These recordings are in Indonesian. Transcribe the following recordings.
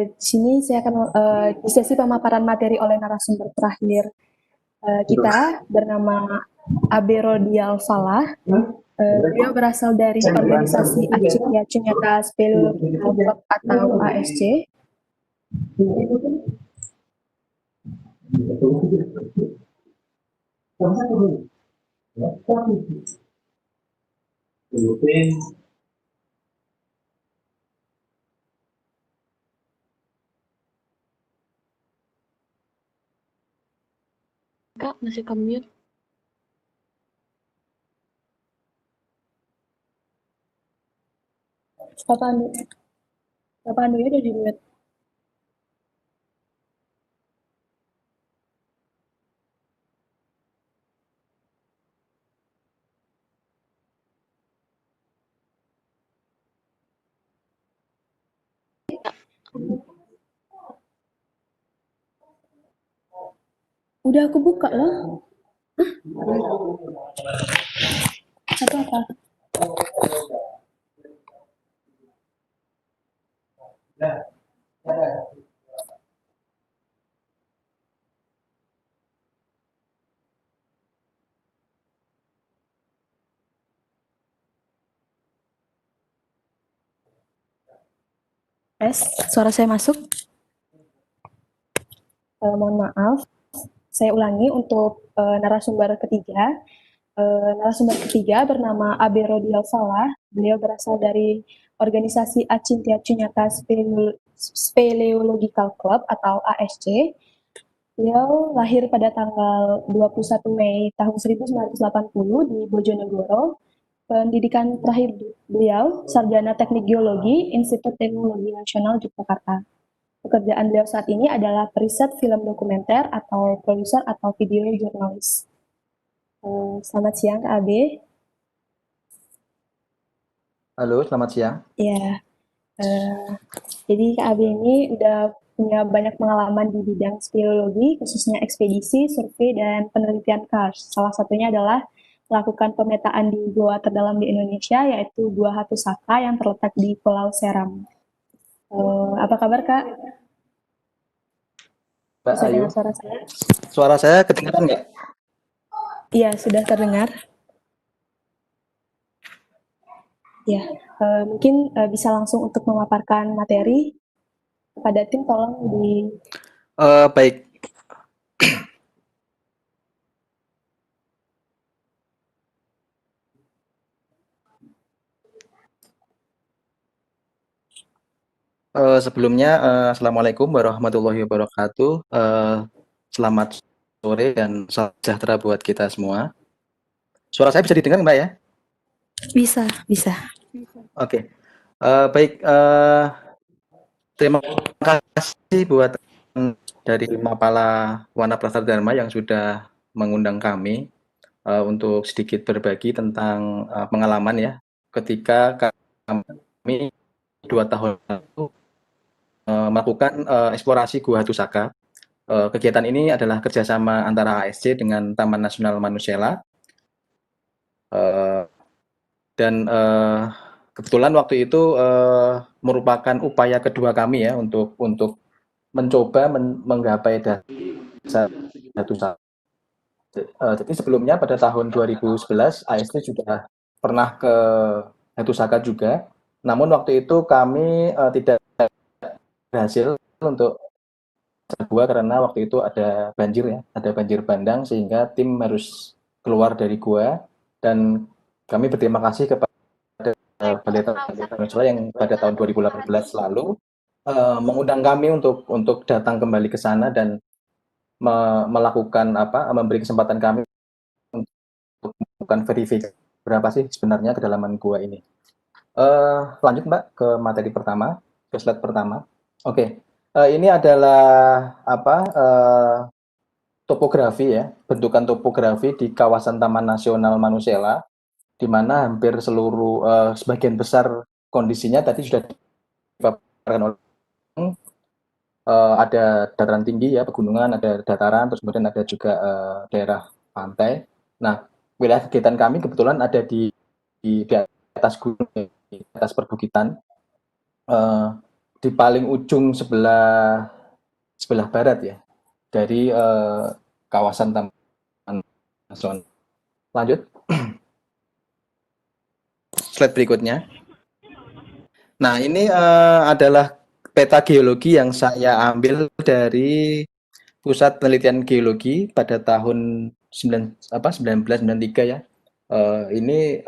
Di sini saya akan di sesi pemaparan materi oleh narasumber terakhir kita bernama Abe Rodial Falah. Beliau berasal dari organisasi Acipya Cunyata Speleological Club atau ASC. Kak, masih ke-mute. Pak Pandu udah di-mute. Udah aku buka loh. Satu apa? Suara saya masuk? Mohon maaf, saya ulangi untuk narasumber ketiga. Narasumber ketiga bernama Abe Rodial Falah. Beliau berasal dari organisasi Acintya Cunyata Speleological Club atau ASC. Beliau lahir pada tanggal 21 Mei tahun 1980 di Bojonegoro. Pendidikan terakhir beliau, Sarjana Teknik Geologi, Institut Teknologi Nasional Yogyakarta. Pekerjaan beliau saat ini adalah periset film dokumenter atau produser atau video jurnalis. Selamat siang, Kak Abe. Halo, selamat siang. Ya, jadi Kak Abe ini udah punya banyak pengalaman di bidang speleologi, khususnya ekspedisi, survei, dan penelitian kars. Salah satunya adalah melakukan pemetaan di gua terdalam di Indonesia, yaitu Gua Hatusaka yang terletak di Pulau Seram. Apa kabar, Kak? Mbak Bisa Ayu, dengar suara saya? suara saya kedengaran nggak? Iya, sudah terdengar. Ya, mungkin bisa langsung untuk memaparkan materi kepada tim, tolong di... Baik. Sebelumnya, Assalamualaikum warahmatullahi wabarakatuh. Selamat sore dan salam sejahtera buat kita semua. Suara saya bisa didengar, Mbak ya? Bisa, bisa. Oke. Baik, terima kasih buat dari Mapala Wana Prastar Dharma yang sudah mengundang kami untuk sedikit berbagi tentang pengalaman ya ketika kami 2 tahun lalu melakukan eksplorasi Gua Hatusaka. Kegiatan ini adalah kerjasama antara ASC dengan Taman Nasional Manusela. Dan kebetulan waktu itu merupakan upaya kedua kami ya untuk mencoba menggapai dasar Hatusaka. Jadi sebelumnya pada tahun 2011 ASC sudah pernah ke Hatusaka juga. Namun waktu itu kami tidak berhasil untuk gua karena waktu itu ada banjir ya, ada banjir bandang sehingga tim harus keluar dari gua dan kami berterima kasih kepada Balai Taman Nasional yang pada tahun 2018 lalu mengundang kami untuk datang kembali ke sana dan melakukan memberi kesempatan kami untuk melakukan verifikasi berapa sih sebenarnya kedalaman gua ini. Lanjut Mbak ke materi pertama, ke slide pertama. Oke. Ini adalah topografi ya, bentukan topografi di kawasan Taman Nasional Manusela, di mana hampir seluruh sebagian besar kondisinya tadi sudah dipaparkan oleh ada dataran tinggi ya, pegunungan, ada dataran, terus kemudian ada juga daerah pantai. Nah, wilayah kegiatan kami kebetulan ada di atas gunung, di atas perbukitan. di paling ujung sebelah barat ya dari kawasan Taman Nasional. Lanjut, slide berikutnya. Nah, ini adalah peta geologi yang saya ambil dari Pusat Penelitian Geologi pada tahun 1993 ya. Ini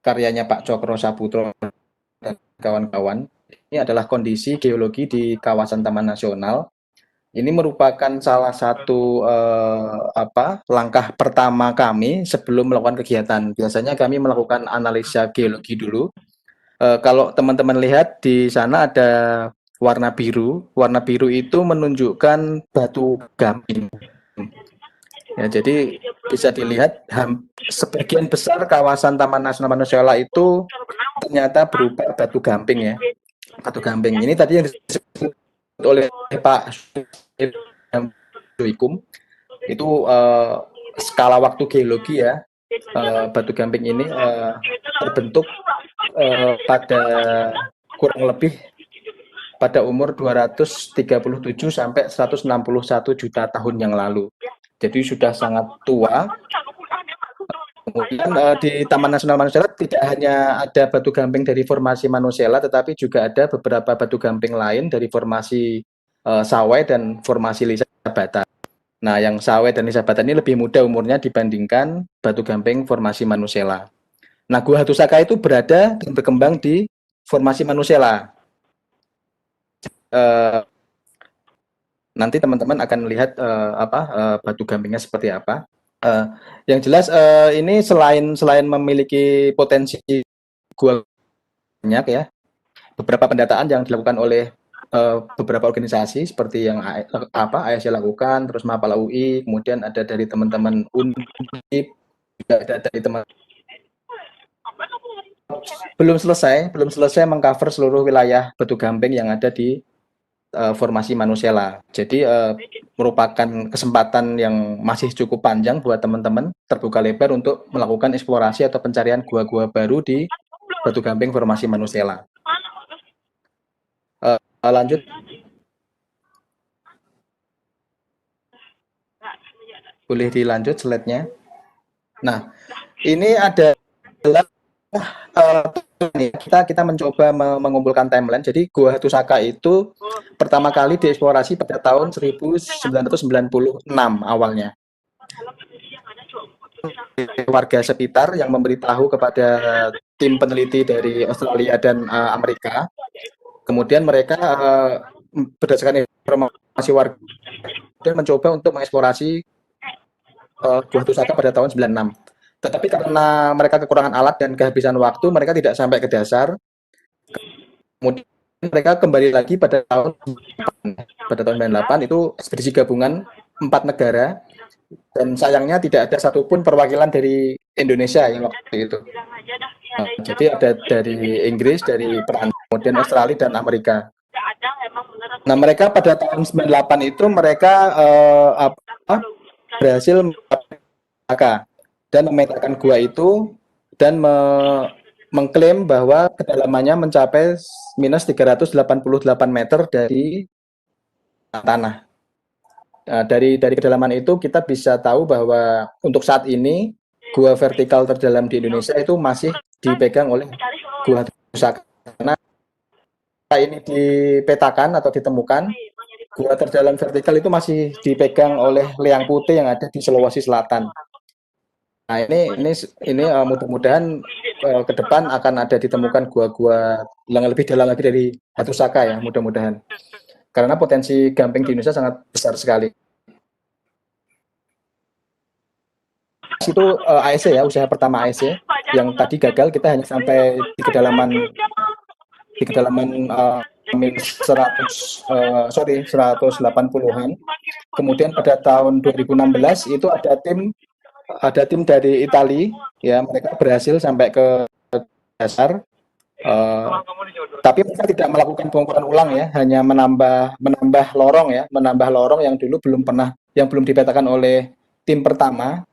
karyanya Pak Cokro Saputro dan kawan-kawan. Ini adalah kondisi geologi di kawasan Taman Nasional. Ini merupakan salah satu langkah pertama kami sebelum melakukan kegiatan. Biasanya kami melakukan analisa geologi dulu. Kalau teman-teman lihat di sana ada warna biru. Warna biru itu menunjukkan batu gamping. Ya, jadi bisa dilihat sebagian besar kawasan Taman Nasional Nasional itu ternyata berupa batu gamping ya. Batu gamping. Ini tadi yang disebut oleh Pak Wikum itu skala waktu geologi ya. Batu gamping ini terbentuk pada kurang lebih pada umur 237 sampai 161 juta tahun yang lalu. Jadi sudah sangat tua. Kemudian di Taman Nasional Manusela tidak hanya ada batu gamping dari formasi Manusela, tetapi juga ada beberapa batu gamping lain dari formasi Sawai dan formasi Lisa Bata. Nah, yang Sawai dan Lisa Bata ini lebih muda umurnya dibandingkan batu gamping formasi Manusela. Nah, Gua Hatusaka itu berada dan berkembang di formasi Manusela. Nanti teman-teman akan lihat batu gampingnya seperti apa. Yang jelas ini selain memiliki potensi gua banyak ya, beberapa pendataan yang dilakukan oleh beberapa organisasi seperti yang ASY lakukan, terus Mapala UI, kemudian ada dari teman-teman Undip, juga ada dari teman belum selesai mengcover seluruh wilayah batu gamping yang ada di formasi Manusela. Jadi merupakan kesempatan yang masih cukup panjang buat teman-teman, terbuka lebar untuk melakukan eksplorasi atau pencarian gua-gua baru di batu gamping formasi Manusela. Lanjut. Boleh dilanjut slide-nya. Nah, ini adalah kita mencoba mengumpulkan timeline. Jadi Gua Hatusaka itu pertama kali dieksplorasi pada tahun 1996 awalnya. Warga sekitar yang memberitahu kepada tim peneliti dari Australia dan Amerika. Kemudian mereka berdasarkan informasi warga dan mencoba untuk mengeksplorasi Gua Hatusaka pada tahun 96. Tetapi karena mereka kekurangan alat dan kehabisan waktu, mereka tidak sampai ke dasar. Kemudian mereka kembali lagi pada tahun 98 itu ekspedisi gabungan 4 negara, dan sayangnya tidak ada satupun perwakilan dari Indonesia yang waktu itu. Jadi ada dari Inggris, dari Perancis, kemudian Australia dan Amerika. Nah, mereka pada tahun 98 itu mereka berhasil dan memetakan gua itu dan mengklaim bahwa kedalamannya mencapai minus 388 meter dari tanah. Nah, dari kedalaman itu kita bisa tahu bahwa untuk saat ini gua vertikal terdalam di Indonesia itu masih dipegang oleh Gua Hatusaka. Karena ini dipetakan atau ditemukan, gua terdalam vertikal itu masih dipegang oleh Liang Putih yang ada di Sulawesi Selatan. Nah, ini mudah-mudahan ke depan akan ada ditemukan gua-gua yang lebih dalam lagi dari Hatusaka ya, mudah-mudahan. Karena potensi gamping di Indonesia sangat besar sekali. Itu ASC ya, usaha pertama ASC yang tadi gagal, kita hanya sampai di kedalaman 180-an. Kemudian pada tahun 2016 itu ada tim dari Italia ya, mereka berhasil sampai ke dasar, tapi mereka tidak melakukan bongkaran ulang ya, hanya menambah lorong yang dulu belum dipetakan oleh tim pertama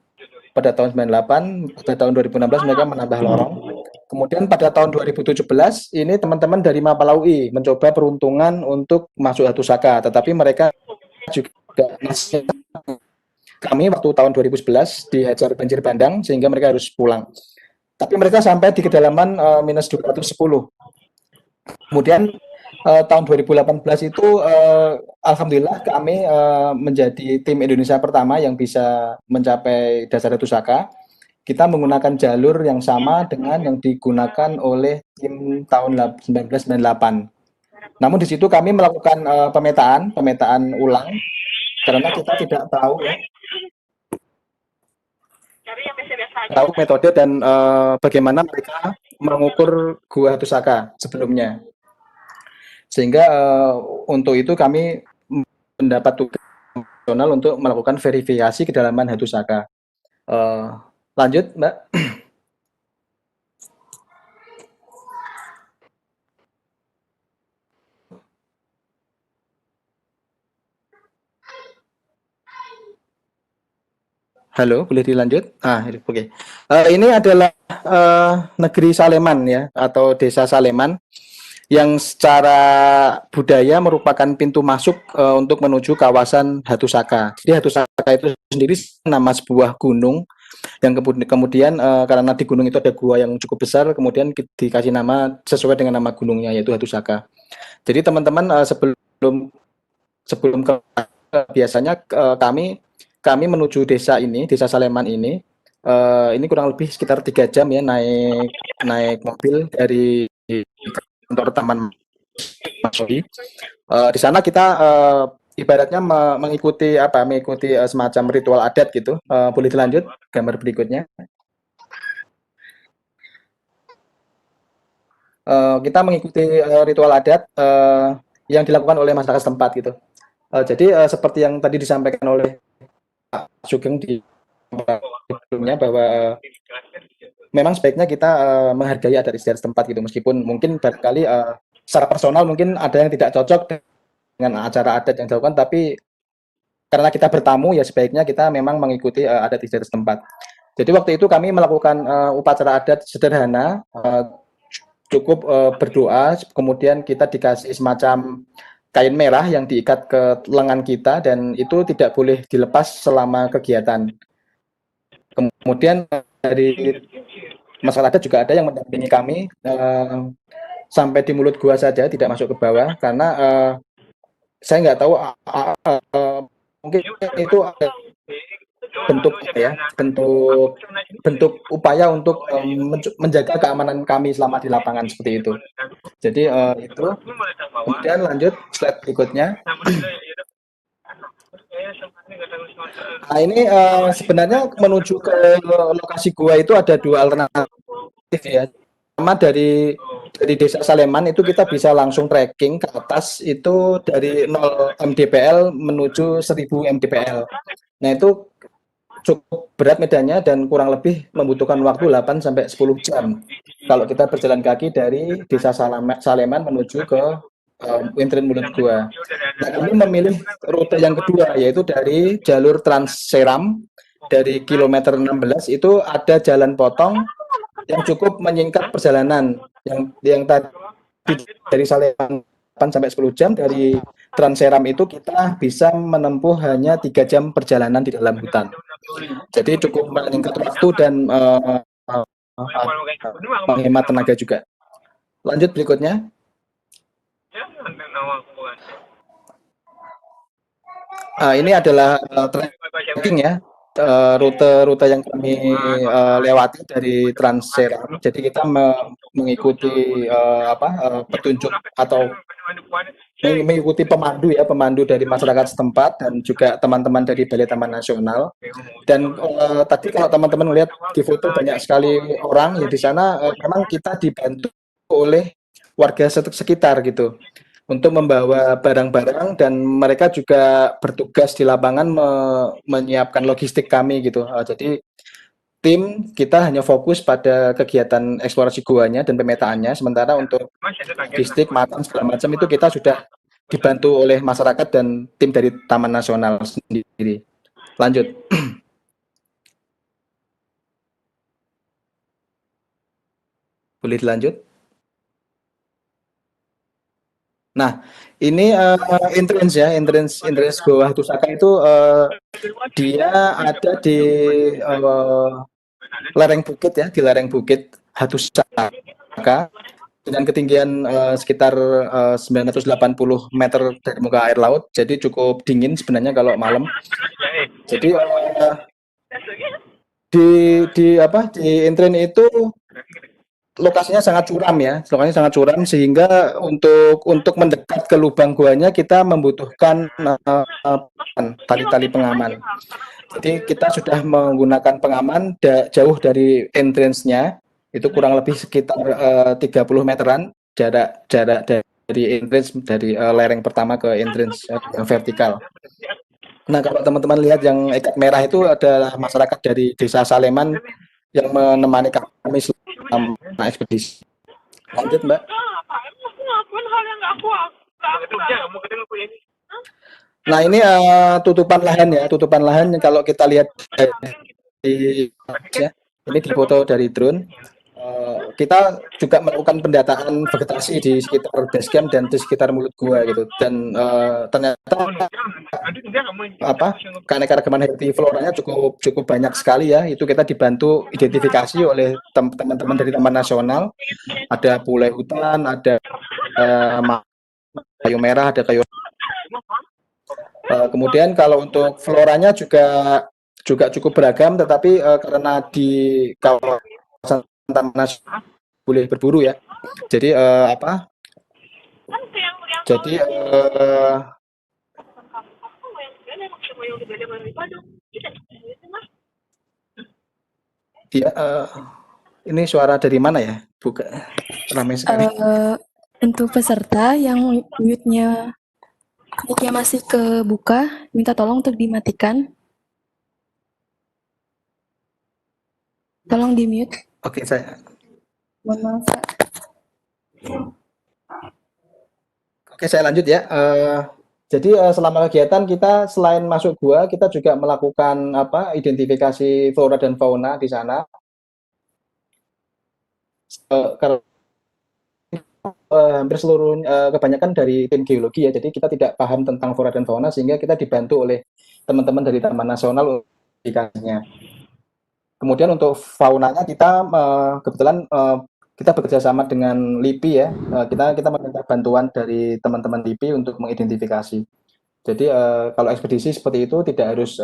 pada tahun 98. Pada tahun 2016 mereka menambah lorong. Kemudian pada tahun 2017 ini teman-teman dari Mapala UI mencoba peruntungan untuk masuk Hatusaka, tetapi mereka juga kami waktu tahun 2011 dihajar banjir bandang sehingga mereka harus pulang. Tapi mereka sampai di kedalaman minus 210. Kemudian tahun 2018 itu alhamdulillah kami menjadi tim Indonesia pertama yang bisa mencapai dasar Hatusaka. Kita menggunakan jalur yang sama dengan yang digunakan oleh tim tahun 1998. Namun di situ kami melakukan pemetaan ulang karena kita tidak tahu ya tahu metode dan bagaimana mereka mengukur gua Hatusaka sebelumnya. Sehingga untuk itu kami mendapat tugas nasional untuk melakukan verifikasi kedalaman Hatusaka. Lanjut, Mbak. Halo, boleh dilanjut? Oke. Ini adalah negeri Saleman ya, atau desa Saleman yang secara budaya merupakan pintu masuk untuk menuju kawasan Hatusaka. Jadi Hatusaka itu sendiri nama sebuah gunung yang kemudian karena di gunung itu ada gua yang cukup besar, kemudian dikasih nama sesuai dengan nama gunungnya yaitu Hatusaka. Jadi teman-teman sebelum sebelum ke biasanya kami menuju desa ini, desa Saleman ini kurang lebih sekitar 3 jam ya naik mobil dari kantor Taman Masuri. Di sana kita ibaratnya mengikuti semacam ritual adat gitu. Boleh dilanjut gambar berikutnya. Kita mengikuti ritual adat yang dilakukan oleh masyarakat setempat gitu. Jadi seperti yang tadi disampaikan oleh Pak Sugeng di sebelumnya bahwa memang sebaiknya kita menghargai adat istiadat setempat gitu, meskipun mungkin barangkali secara personal mungkin ada yang tidak cocok dengan acara adat yang dilakukan, tapi karena kita bertamu ya sebaiknya kita memang mengikuti adat istiadat setempat. Jadi waktu itu kami melakukan upacara adat sederhana, cukup berdoa, kemudian kita dikasih semacam kain merah yang diikat ke lengan kita dan itu tidak boleh dilepas selama kegiatan. Kemudian dari masyarakat adat juga ada yang mendampingi kami sampai di mulut gua saja, tidak masuk ke bawah karena saya nggak tahu mungkin itu ada bentuk upaya untuk menjaga keamanan kami selama di lapangan seperti itu. Jadi itu. Kemudian lanjut slide berikutnya. Nah ini sebenarnya menuju ke lokasi gua itu ada 2 alternatif ya. Pertama dari desa Saleman itu kita bisa langsung trekking ke atas itu dari 0 mdpl menuju 1000 mdpl. Nah itu cukup berat medannya dan kurang lebih membutuhkan waktu 8 sampai 10 jam kalau kita berjalan kaki dari desa Saleman menuju ke Wintrin Mulut Gua. Nah, kami memilih rute yang kedua yaitu dari jalur Trans Seram dari kilometer 16 itu ada jalan potong yang cukup menyingkat perjalanan yang tadi dari Saleman 8 sampai 10 jam, dari Transeram itu kita bisa menempuh hanya 3 jam perjalanan di dalam hutan. Jadi cukup menyingkat waktu dan menghemat tenaga juga. Lanjut berikutnya. Ini adalah trekking ya, rute-rute yang kami lewati dari Transeram. Jadi kita mengikuti petunjuk atau mengikuti pemandu dari masyarakat setempat dan juga teman-teman dari Balai Taman Nasional. Dan tadi kalau teman-teman melihat di foto banyak sekali orang ya di sana, memang kita dibantu oleh warga sekitar gitu untuk membawa barang-barang dan mereka juga bertugas di lapangan menyiapkan logistik kami gitu. Jadi tim kita hanya fokus pada kegiatan eksplorasi guanya dan pemetaannya, sementara untuk logistik, makan segala macam itu kita sudah dibantu oleh masyarakat dan tim dari Taman Nasional sendiri. Lanjut. Boleh dilanjut? Nah, ini entrance ya, entrance Goa Hatusaka itu dia ada di uh, lereng bukit ya, di lereng bukit Hatusaka dengan ketinggian sekitar 980 meter dari muka air laut. Jadi cukup dingin sebenarnya kalau malam. Jadi di entrance itu lokasinya sangat curam ya, lokasinya sangat curam sehingga untuk mendekat ke lubang guanya kita membutuhkan tali-tali pengaman. Jadi kita sudah menggunakan pengaman jauh dari entrance-nya, itu kurang lebih sekitar 30 meteran jarak jarak dari entrance dari lereng pertama ke entrance yang vertikal. Nah, kalau teman-teman lihat yang ikat merah itu adalah masyarakat dari Desa Saleman yang menemani kami selama ekspedisi. Lanjut, Mbak. Nah, ini tutupan lahan ya, tutupan lahan kalau kita lihat dari ya, ini di foto dari drone. Kita juga melakukan pendataan vegetasi di sekitar base camp dan di sekitar mulut gua gitu. Dan ternyata keanekaragaman hayati floranya cukup cukup banyak sekali ya. Itu kita dibantu identifikasi oleh teman-teman dari Taman Nasional. Ada bule hutan, ada kayu merah, ada kayu. Kemudian kalau untuk floranya juga cukup beragam, tetapi karena di kawasan Taman Nasional boleh berburu ya. Jadi apa? Jadi dia ini suara dari mana ya? Buka ramai sekali. Untuk peserta yang mute-nya masih kebuka, minta tolong untuk dimatikan. Tolong di mute. Oke, saya. Mohon maaf, Pak. Oke, saya lanjut ya. Jadi selama kegiatan kita selain masuk gua, kita juga melakukan identifikasi flora dan fauna di sana. Karena hampir seluruh kebanyakan dari tim geologi ya, jadi kita tidak paham tentang flora dan fauna sehingga kita dibantu oleh teman-teman dari Taman Nasional indikasinya. Kemudian untuk faunanya kita kebetulan kita bekerja sama dengan LIPI ya, kita meminta bantuan dari teman-teman LIPI untuk mengidentifikasi. Jadi kalau ekspedisi seperti itu tidak harus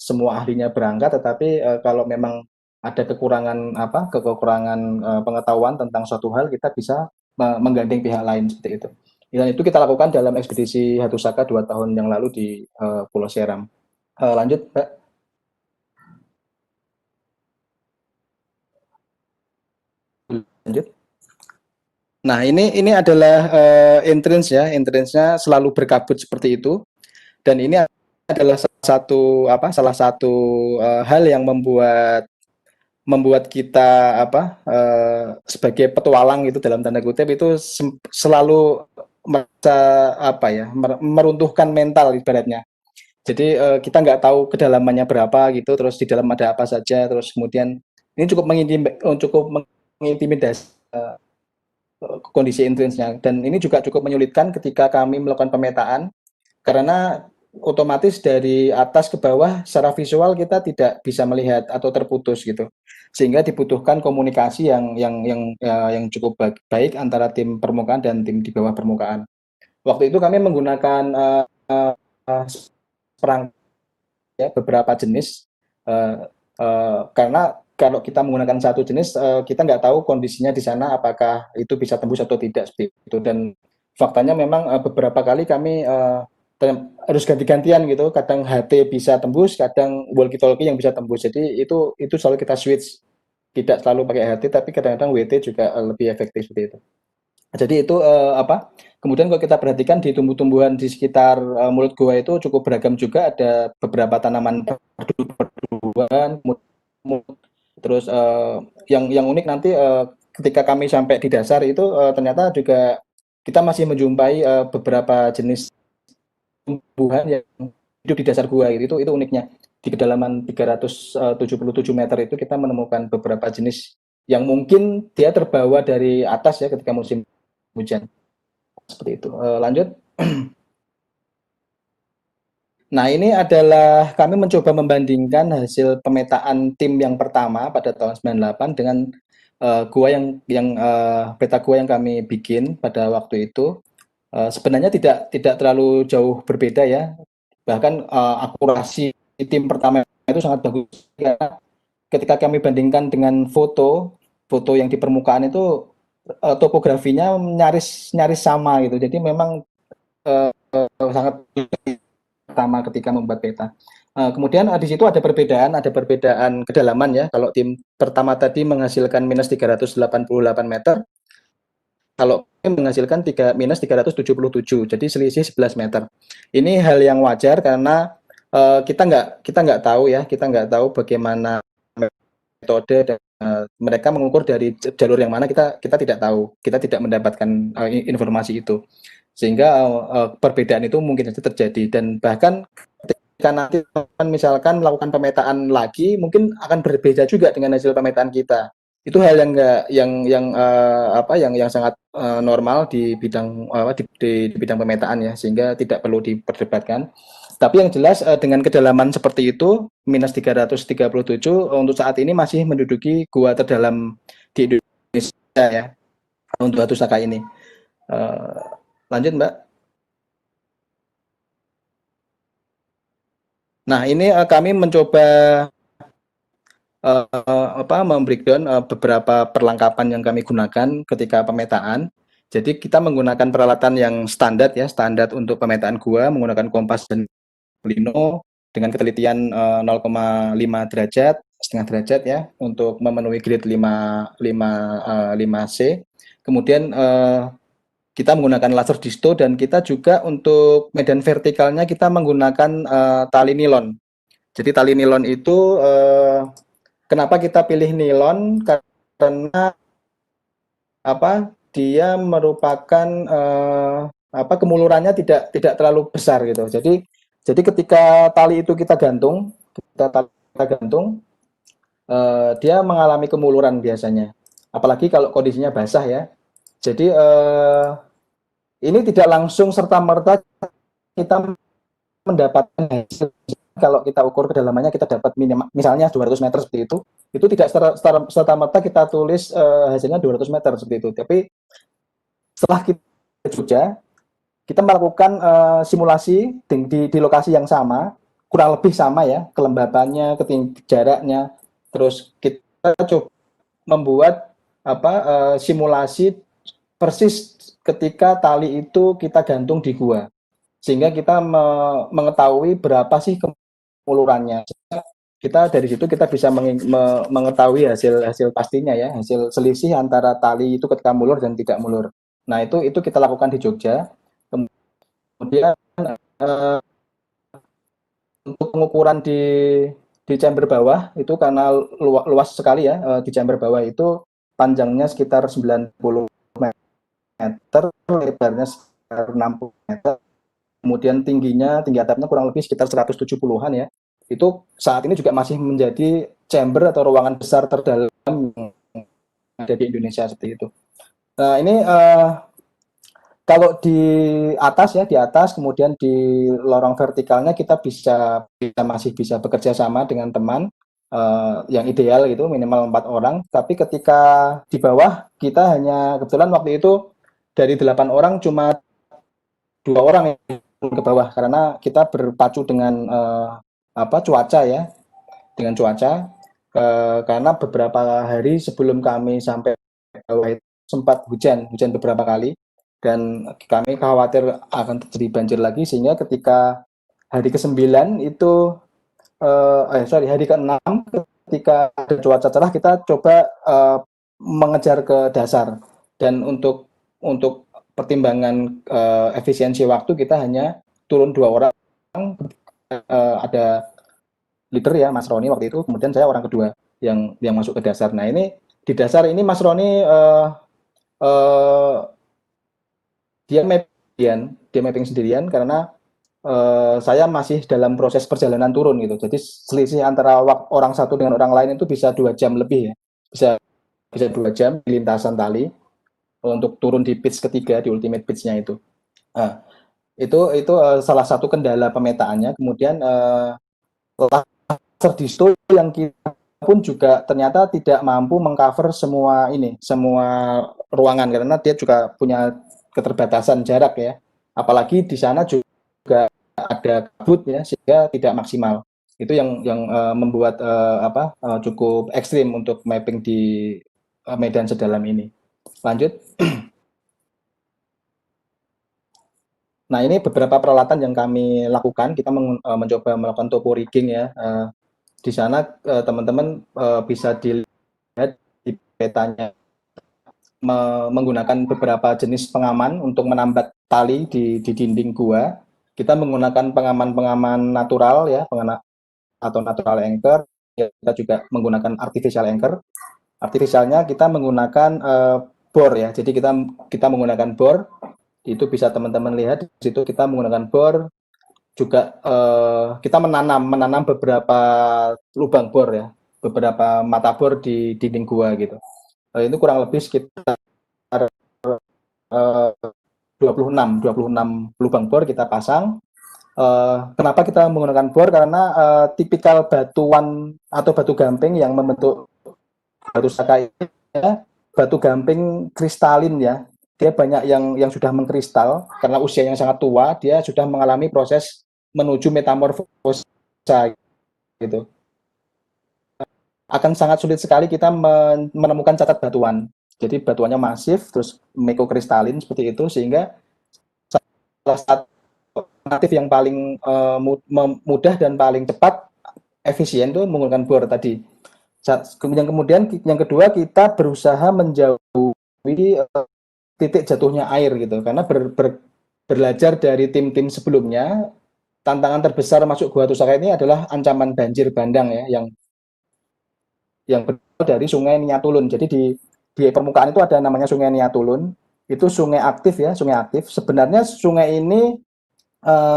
semua ahlinya berangkat, tetapi kalau memang ada kekurangan pengetahuan tentang suatu hal, kita bisa menggandeng pihak lain seperti itu. Dan itu kita lakukan dalam ekspedisi Hatusaka 2 tahun yang lalu di Pulau Seram. Lanjut, Mbak. Lanjut. Nah, ini adalah entrance ya, entrance-nya selalu berkabut seperti itu. Dan ini adalah salah satu hal yang membuat kita sebagai petualang itu dalam tanda kutip itu selalu merasa meruntuhkan mental ibaratnya. Jadi kita nggak tahu kedalamannya berapa gitu, terus di dalam ada apa saja, terus kemudian ini cukup mengintimidasi kondisi entrance-nya, dan ini juga cukup menyulitkan ketika kami melakukan pemetaan karena otomatis dari atas ke bawah secara visual kita tidak bisa melihat atau terputus gitu, sehingga dibutuhkan komunikasi yang cukup baik antara tim permukaan dan tim di bawah permukaan. Waktu itu kami menggunakan perangkat ya, beberapa jenis karena kalau kita menggunakan satu jenis kita nggak tahu kondisinya di sana apakah itu bisa tembus atau tidak seperti itu, dan faktanya memang beberapa kali kami harus ganti-gantian gitu, kadang HT bisa tembus, kadang walkie talkie yang bisa tembus, jadi itu selalu kita switch, tidak selalu pakai HT tapi kadang-kadang WT juga lebih efektif seperti itu. Jadi itu kemudian kalau kita perhatikan di tumbuh-tumbuhan di sekitar mulut gua itu cukup beragam juga, ada beberapa tanaman perduaan, terus yang unik nanti ketika kami sampai di dasar itu ternyata juga kita masih menjumpai beberapa jenis tumbuhan yang hidup di dasar gua gitu. Itu uniknya. Di kedalaman 377 meter itu kita menemukan beberapa jenis yang mungkin dia terbawa dari atas ya ketika musim hujan. Seperti itu. Lanjut. Nah, ini adalah kami mencoba membandingkan hasil pemetaan tim yang pertama pada tahun 98 dengan gua peta gua yang kami bikin pada waktu itu. Sebenarnya tidak terlalu jauh berbeda ya. Bahkan akurasi tim pertama itu sangat bagus karena ketika kami bandingkan dengan foto yang di permukaan itu topografinya nyaris nyaris sama gitu. Jadi memang sangat pertama ketika membuat peta. Kemudian di situ ada perbedaan kedalaman ya. Kalau tim pertama tadi menghasilkan minus 388 meter, kalau tim menghasilkan minus 377, jadi selisih 11 meter. Ini hal yang wajar karena kita nggak tahu ya, kita nggak tahu bagaimana metode dan mereka mengukur dari jalur yang mana kita tidak tahu, kita tidak mendapatkan informasi itu, sehingga perbedaan itu mungkin saja terjadi dan bahkan ketika nanti misalkan melakukan pemetaan lagi mungkin akan berbeda juga dengan hasil pemetaan kita. Itu hal yang enggak yang sangat normal di bidang di bidang pemetaan ya, sehingga tidak perlu diperdebatkan. Tapi yang jelas dengan kedalaman seperti itu minus 337 untuk saat ini masih menduduki gua terdalam di Indonesia ya untuk Batu Saka ini. Lanjut Mbak. Nah ini kami mencoba membreakdown beberapa perlengkapan yang kami gunakan ketika pemetaan. Jadi kita menggunakan peralatan yang standar ya, standar untuk pemetaan gua, menggunakan kompas dan lino dengan ketelitian 0,5 derajat, setengah derajat ya, untuk memenuhi grade 5C. Kemudian kita menggunakan laser disto dan kita juga untuk medan vertikalnya kita menggunakan tali nilon. Jadi tali nilon itu kenapa kita pilih nilon? Karena dia merupakan kemulurannya tidak terlalu besar gitu. Jadi ketika tali itu kita gantung, dia mengalami kemuluran biasanya. Apalagi kalau kondisinya basah ya. Jadi ini tidak langsung serta-merta kita mendapatkan hasil. Kalau kita ukur kedalamannya kita dapat minimal misalnya 200 meter seperti itu tidak serta-merta kita tulis hasilnya 200 meter seperti itu. Tapi setelah kita ke Jogja, kita melakukan simulasi di lokasi yang sama, kurang lebih sama ya, kelembabannya, jaraknya. Terus kita coba membuat simulasi persis ketika tali itu kita gantung di gua, sehingga kita mengetahui berapa sih kemulurannya. Kita dari situ kita bisa mengetahui hasil pastinya ya, hasil selisih antara tali itu ketika mulur dan tidak mulur. Nah itu kita lakukan di Jogja. Kemudian untuk pengukuran di chamber bawah itu karena luas sekali ya, di chamber bawah itu panjangnya sekitar 90 meter, lebarnya sekitar 60 meter, kemudian tinggi atapnya kurang lebih sekitar 170-an ya. Itu saat ini juga masih menjadi chamber atau ruangan besar terdalam yang ada di Indonesia seperti itu. Nah ini kalau di atas kemudian di lorong vertikalnya kita masih bisa bekerja sama dengan teman yang ideal gitu minimal 4 orang. Tapi ketika di bawah kita hanya kebetulan waktu itu dari 8 orang cuma 2 orang yang ke bawah karena kita berpacu dengan cuaca ya, dengan cuaca karena beberapa hari sebelum kami sampai bawah itu sempat hujan beberapa kali dan kami khawatir akan terjadi banjir lagi, sehingga ketika hari ke-9 itu hari ke-6 ketika ada cuaca cerah kita coba mengejar ke dasar, dan untuk pertimbangan efisiensi waktu kita hanya turun 2 orang, ada leader ya Mas Roni waktu itu, kemudian saya orang kedua yang masuk ke dasar. Nah ini di dasar ini Mas Roni dia mapping sendirian karena saya masih dalam proses perjalanan turun gitu. Jadi selisih antara orang satu dengan orang lain itu bisa 2 jam lebih ya. Bisa bisa 2 jam di lintasan tali untuk turun di pitch ketiga, di ultimate pitch-nya itu. Nah, itu salah satu kendala pemetaannya. Kemudian laser disto yang kita pun juga ternyata tidak mampu mengcover semua ruangan karena dia juga punya keterbatasan jarak ya. Apalagi di sana juga ada kabut ya sehingga tidak maksimal. Itu yang membuat cukup ekstrim untuk mapping di medan sedalam ini. Lanjut. Nah, ini beberapa peralatan yang kami lakukan. Kita mencoba melakukan topo rigging ya. Di sana teman-teman bisa dilihat di petanya menggunakan beberapa jenis pengaman untuk menambat tali di dinding gua. Kita menggunakan pengaman-pengaman natural ya, atau natural anchor. Kita juga menggunakan artificial anchor. Artificialnya kita menggunakan bor ya. Jadi kita menggunakan bor. Itu bisa teman-teman lihat di situ kita menggunakan bor. Juga kita menanam beberapa lubang bor ya, beberapa mata bor di dinding gua gitu. Itu kurang lebih sekitar 26 lubang bor kita pasang. Kenapa kita menggunakan bor? Karena tipikal batuan atau batu gamping yang membentuk batu saka ini ya, batu gamping kristalin ya. Dia banyak yang sudah mengkristal karena usia yang sangat tua, dia sudah mengalami proses menuju metamorfosa gitu. Akan sangat sulit sekali kita menemukan cacat batuan. Jadi batuannya masif, terus mikokristalin seperti itu, sehingga salah satu alternatif yang paling mudah dan paling cepat, efisien itu menggunakan bor tadi. Kemudian yang kedua kita berusaha menjauhi titik jatuhnya air gitu, karena belajar dari tim-tim sebelumnya, tantangan terbesar masuk Gua Tusaka ini adalah ancaman banjir bandang ya, yang berasal dari Sungai Niatulun. Jadi di permukaan itu ada namanya Sungai Niatulun, itu sungai aktif ya, sungai aktif. Sebenarnya sungai ini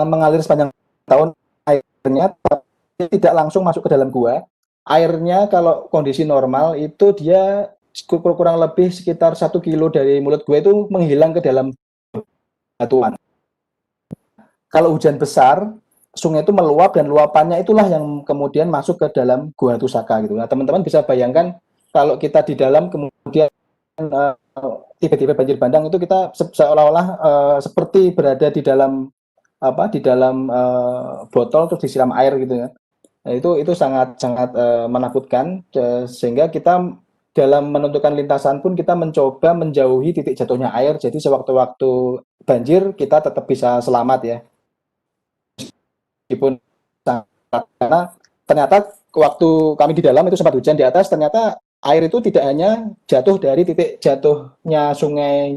mengalir sepanjang tahun airnya, tapi tidak langsung masuk ke dalam gua. Airnya kalau kondisi normal itu dia kurang lebih sekitar 1 kilo dari mulut gua itu menghilang ke dalam batuan. Kalau hujan besar, sungai itu meluap dan luapannya itulah yang kemudian masuk ke dalam Gua Tusaka gitu. Nah, teman-teman bisa bayangkan kalau kita di dalam kemudian tiba-tiba banjir bandang itu kita seolah-olah seperti berada di dalam botol terus disiram air gitu ya. Nah, itu sangat menakutkan sehingga kita dalam menentukan lintasan pun kita mencoba menjauhi titik jatuhnya air. Jadi sewaktu-waktu banjir kita tetap bisa selamat ya. Meskipun karena ternyata waktu kami di dalam itu sempat hujan di atas, ternyata air itu tidak hanya jatuh dari titik jatuhnya sungai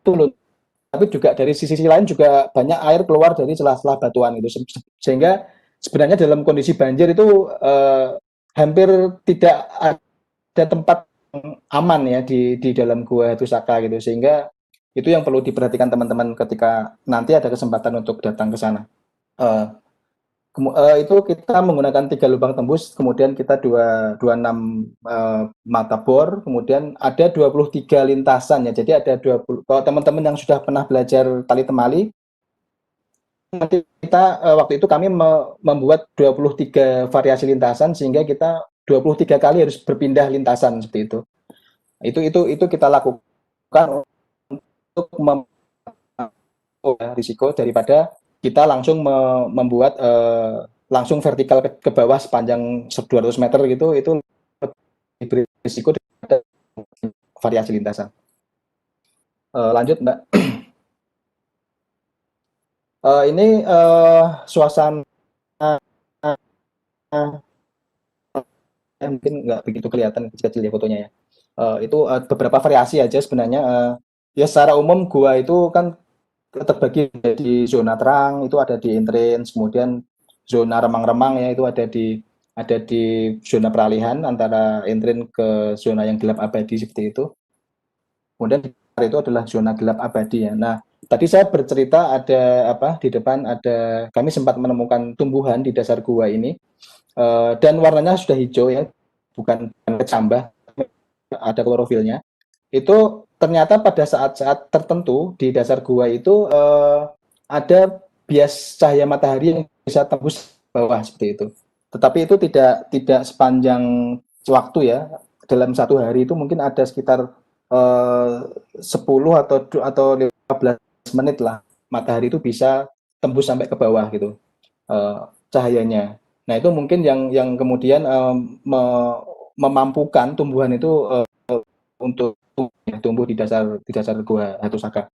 Tulun, tapi juga dari sisi lain juga banyak air keluar dari celah-celah batuan itu, sehingga sebenarnya dalam kondisi banjir itu hampir tidak ada tempat aman ya di dalam Gua Tusaka gitu, sehingga itu yang perlu diperhatikan teman-teman ketika nanti ada kesempatan untuk datang ke sana. Itu kita menggunakan 3 lubang tembus, kemudian kita 26 mata bor, kemudian ada 23 lintasan ya. Jadi ada 20. Kalau teman-teman yang sudah pernah belajar tali temali, nanti kita waktu itu kami membuat 23 variasi lintasan sehingga kita 23 kali harus berpindah lintasan seperti itu. Itu kita lakukan untuk risiko daripada kita langsung membuat langsung vertikal ke bawah sepanjang 200 meter gitu, itu lebih berisiko daripada variasi lintasan. Lanjut Mbak. Ini suasana mungkin nggak begitu kelihatan kecil-kecil ya fotonya ya. Itu beberapa variasi aja sebenarnya. Ya secara umum gua itu kan terbagi di zona terang, itu ada di entrance, kemudian zona remang-remang ya itu ada di zona peralihan antara entrance ke zona yang gelap abadi seperti itu. Kemudian itu adalah zona gelap abadi ya. Nah, tadi saya bercerita ada di depan kami sempat menemukan tumbuhan di dasar gua ini dan warnanya sudah hijau ya, bukan kecambah. ada klorofilnya. Itu ternyata pada saat-saat tertentu di dasar gua itu ada bias cahaya matahari yang bisa tembus bawah seperti itu. Tetapi itu tidak sepanjang waktu ya. Dalam satu hari itu mungkin ada sekitar 10 atau 15 menit lah matahari itu bisa tembus sampai ke bawah gitu cahayanya. Nah itu mungkin yang kemudian memampukan tumbuhan itu untuk tumbuh di dasar gua Hattusaka.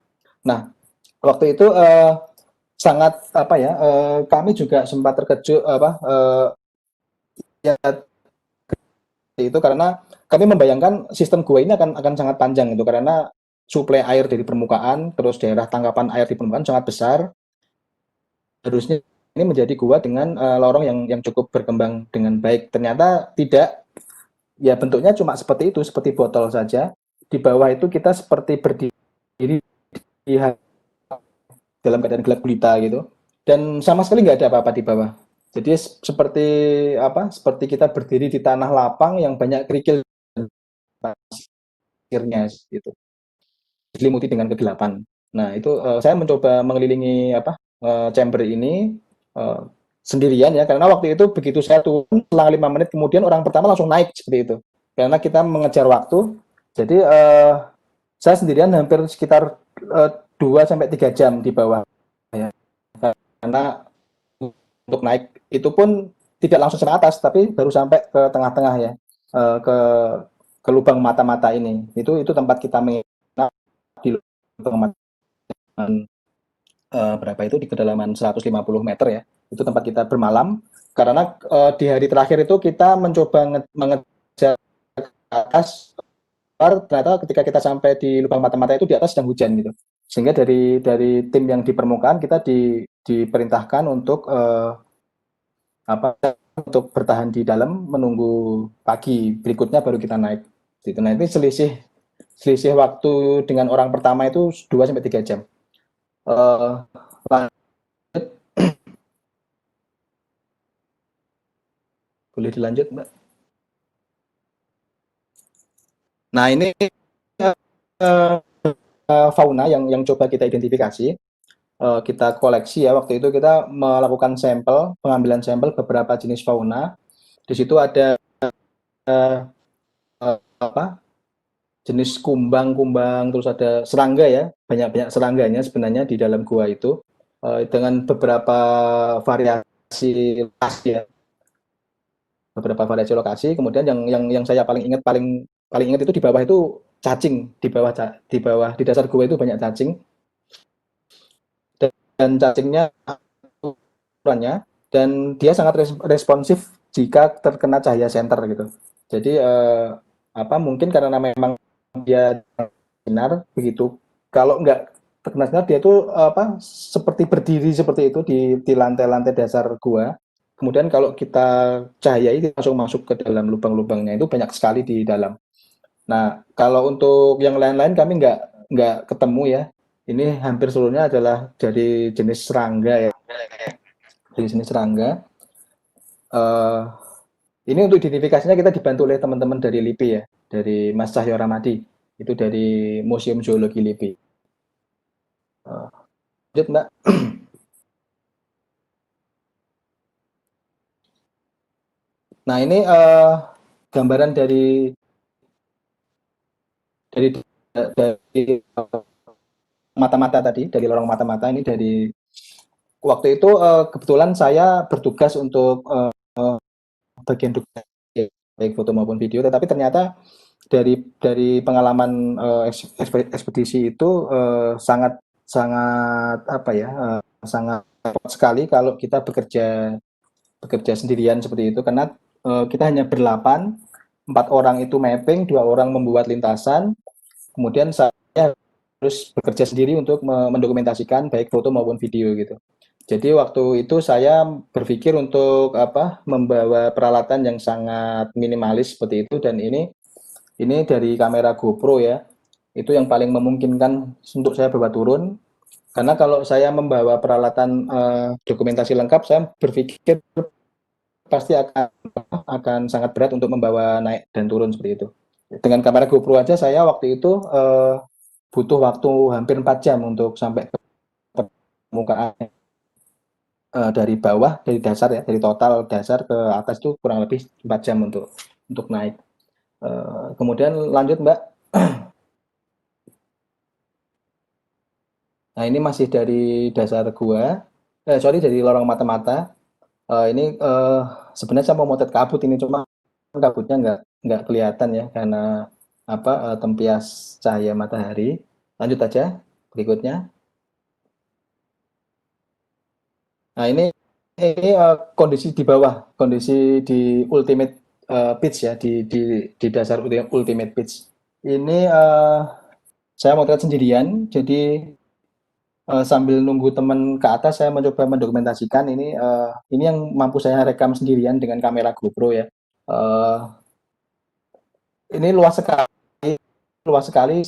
Nah waktu itu sangat apa ya kami juga sempat terkejut apa ya itu karena kami membayangkan sistem gua ini akan sangat panjang itu karena suplai air dari permukaan terus daerah tangkapan air di permukaan sangat besar, harusnya ini menjadi gua dengan lorong yang cukup berkembang dengan baik. Ternyata tidak, ya bentuknya cuma seperti itu, seperti botol saja. Di bawah itu kita seperti berdiri di dalam keadaan gelap gulita gitu. Dan sama sekali nggak ada apa-apa di bawah. Jadi seperti apa? Seperti kita berdiri di tanah lapang yang banyak kerikil dan pasirnya gitu. Diselimuti dengan kegelapan. Nah, itu saya mencoba mengelilingi apa? Chamber ini uh, sendirian ya karena waktu itu begitu saya turun selang 5 menit kemudian orang pertama langsung naik seperti itu karena kita mengejar waktu jadi saya sendirian hampir sekitar 2 sampai 3 jam di bawah ya karena untuk naik itu pun tidak langsung sampai atas tapi baru sampai ke tengah-tengah ya ke lubang mata-mata ini itu tempat kita menginap di lubang mata berapa itu di kedalaman 150 meter ya itu tempat kita bermalam karena di hari terakhir itu kita mencoba mengejar ke atas ternyata ketika kita sampai di lubang mata-mata itu di atas sedang hujan gitu sehingga dari tim yang di permukaan kita diperintahkan untuk apa untuk bertahan di dalam menunggu pagi berikutnya baru kita naik gitu. Nah ini selisih waktu dengan orang pertama itu 2 sampai 3 jam. Uh, boleh dilanjut, Mbak. Nah, ini uh, fauna yang coba kita identifikasi, kita koleksi ya. Waktu itu kita melakukan pengambilan sampel beberapa jenis fauna. Di situ ada apa? Jenis kumbang-kumbang, terus ada serangga ya, banyak-banyak serangganya sebenarnya di dalam gua itu dengan beberapa variasi ya, beberapa variasi lokasi. Kemudian yang saya paling ingat paling paling ingat itu di bawah itu cacing, di bawah di dasar gua itu banyak cacing dan cacingnya ukurannya dan dia sangat responsif jika terkena cahaya senter gitu. Jadi apa mungkin karena memang dia sinar begitu. Kalau nggak terkena sinar dia itu apa seperti berdiri seperti itu di lantai-lantai dasar gua. Kemudian kalau kita cahayai langsung masuk ke dalam lubang-lubangnya itu banyak sekali di dalam. Nah, kalau untuk yang lain-lain kami nggak ketemu ya. Ini hampir seluruhnya adalah dari jenis serangga ya, dari jenis serangga. Uh, ini untuk identifikasinya kita dibantu oleh teman-teman dari LIPI ya, dari Mas Cahyo Ramadi, itu dari Museum Zoologi LIPI. Lanjut Mbak. Nah ini gambaran dari mata-mata tadi, dari lorong mata-mata ini dari waktu itu kebetulan saya bertugas untuk bagian dokumentasi baik foto maupun video, tetapi ternyata dari pengalaman ekspedisi itu sangat sangat apa ya sangat sekali kalau kita bekerja sendirian seperti itu karena kita hanya ber-8, 4 orang itu mapping, 2 orang membuat lintasan, kemudian saya harus bekerja sendiri untuk mendokumentasikan baik foto maupun video gitu. Jadi waktu itu saya berpikir untuk apa membawa peralatan yang sangat minimalis seperti itu dan ini dari kamera GoPro ya. Itu yang paling memungkinkan untuk saya bawa turun. Karena kalau saya membawa peralatan dokumentasi lengkap, saya berpikir pasti akan sangat berat untuk membawa naik dan turun seperti itu. Dengan kamera GoPro aja saya waktu itu butuh waktu hampir 4 jam untuk sampai ke permukaan, dari bawah, dari dasar ya, dari total dasar ke atas itu kurang lebih 4 jam untuk naik. Kemudian lanjut Mbak. Nah ini masih dari dasar gua, sorry dari lorong mata-mata. Ini sebenarnya saya mau motret kabut ini, cuma kabutnya nggak kelihatan ya karena apa, tempias cahaya matahari. Lanjut aja berikutnya. Nah ini kondisi di bawah, kondisi di ultimate pitch ya, di dasar ultimate pitch. Ini saya motret sendirian, jadi sambil nunggu teman ke atas saya mencoba mendokumentasikan ini yang mampu saya rekam sendirian dengan kamera GoPro ya. Eh, ini luas sekali.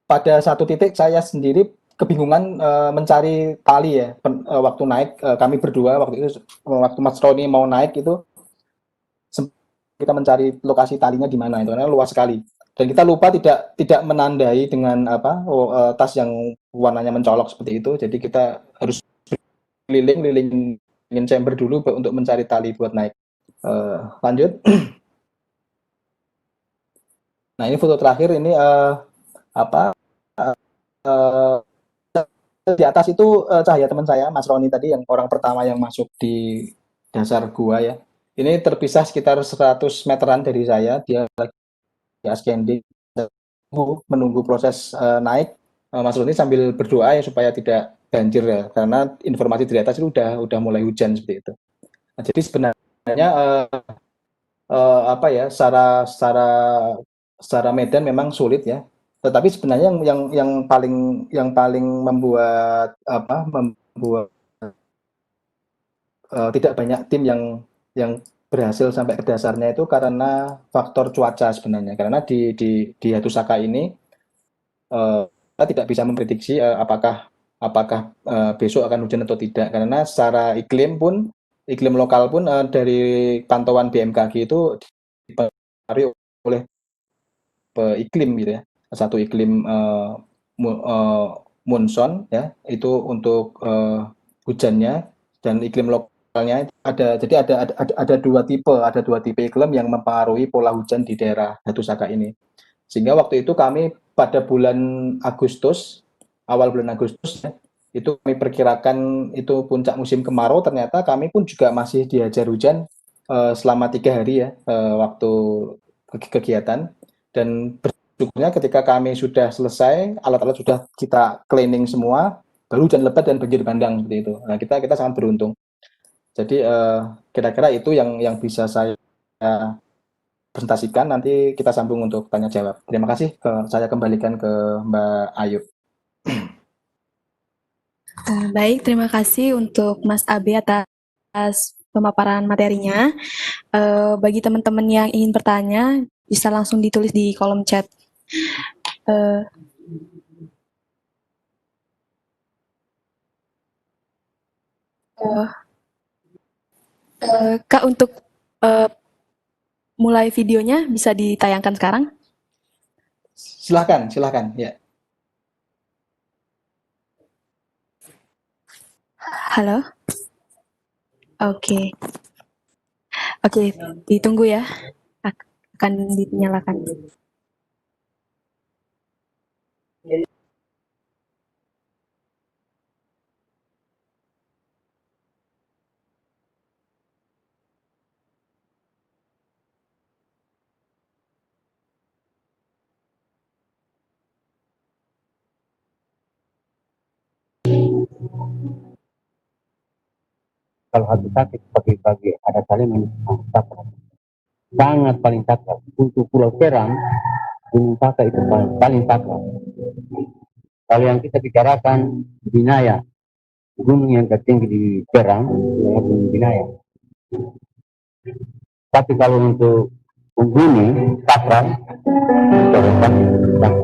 Pada satu titik saya sendiri kebingungan mencari tali ya. Waktu naik kami berdua waktu itu, waktu Mas Roni mau naik itu kita mencari lokasi talinya di mana itu karena luas sekali. Dan kita lupa tidak menandai dengan apa, tas yang warnanya mencolok seperti itu. Jadi kita harus keliling chamber dulu untuk mencari tali buat naik. Lanjut. Nah ini foto terakhir ini apa, uh, di atas itu cahaya teman saya Mas Roni tadi yang orang pertama yang masuk di dasar gua ya. Ini terpisah sekitar 100 meteran dari saya, dia lagi ascending menunggu proses naik. Mas Roni sambil berdoa ya supaya tidak banjir ya karena informasi dari atas itu udah mulai hujan seperti itu. Nah, jadi sebenarnya apa ya, secara medan memang sulit ya. Tetapi sebenarnya yang paling membuat apa, membuat tidak banyak tim yang berhasil sampai ke dasarnya itu karena faktor cuaca sebenarnya. Karena di Hatusaka ini kita tidak bisa memprediksi apakah besok akan hujan atau tidak karena secara iklim lokal pun dari pantauan BMKG itu dipengaruhi oleh iklim gitu ya. Satu iklim monsoon ya itu untuk hujannya, dan iklim lokalnya ada dua tipe iklim yang mempengaruhi pola hujan di daerah Hatusaka ini. Sehingga waktu itu kami pada bulan Agustus, awal bulan Agustus ya, itu kami perkirakan itu puncak musim kemarau, ternyata kami pun juga masih dihajar hujan selama 3 hari ya, waktu kegiatan. Dan bersyukurnya ketika kami sudah selesai, alat-alat sudah kita cleaning semua, baru hujan lebat dan banjir bandang seperti itu. Nah kita sangat beruntung. Jadi kira-kira itu yang bisa saya presentasikan, nanti kita sambung untuk tanya jawab. Terima kasih, saya kembalikan ke Mbak Ayu. Baik, terima kasih untuk Mas Abe atas pemaparan materinya. Bagi teman-teman yang ingin bertanya, bisa langsung ditulis di kolom chat. Uh, uh, Kak, untuk uh, mulai videonya bisa ditayangkan sekarang? Silahkan ya. Halo? Oke. Oke, ditunggu ya. Akan dinyalakan. Kalau hati sakit bagi ada kalimat sakral, sangat paling sakral. Untuk Pulau Seram, Gunung Saka itu paling sakral. Kalau yang kita bicarakan Binaya, gunung yang tertinggi di Seram, Gunung Binaya. Tapi kalau untuk penghuni sakral, sakral.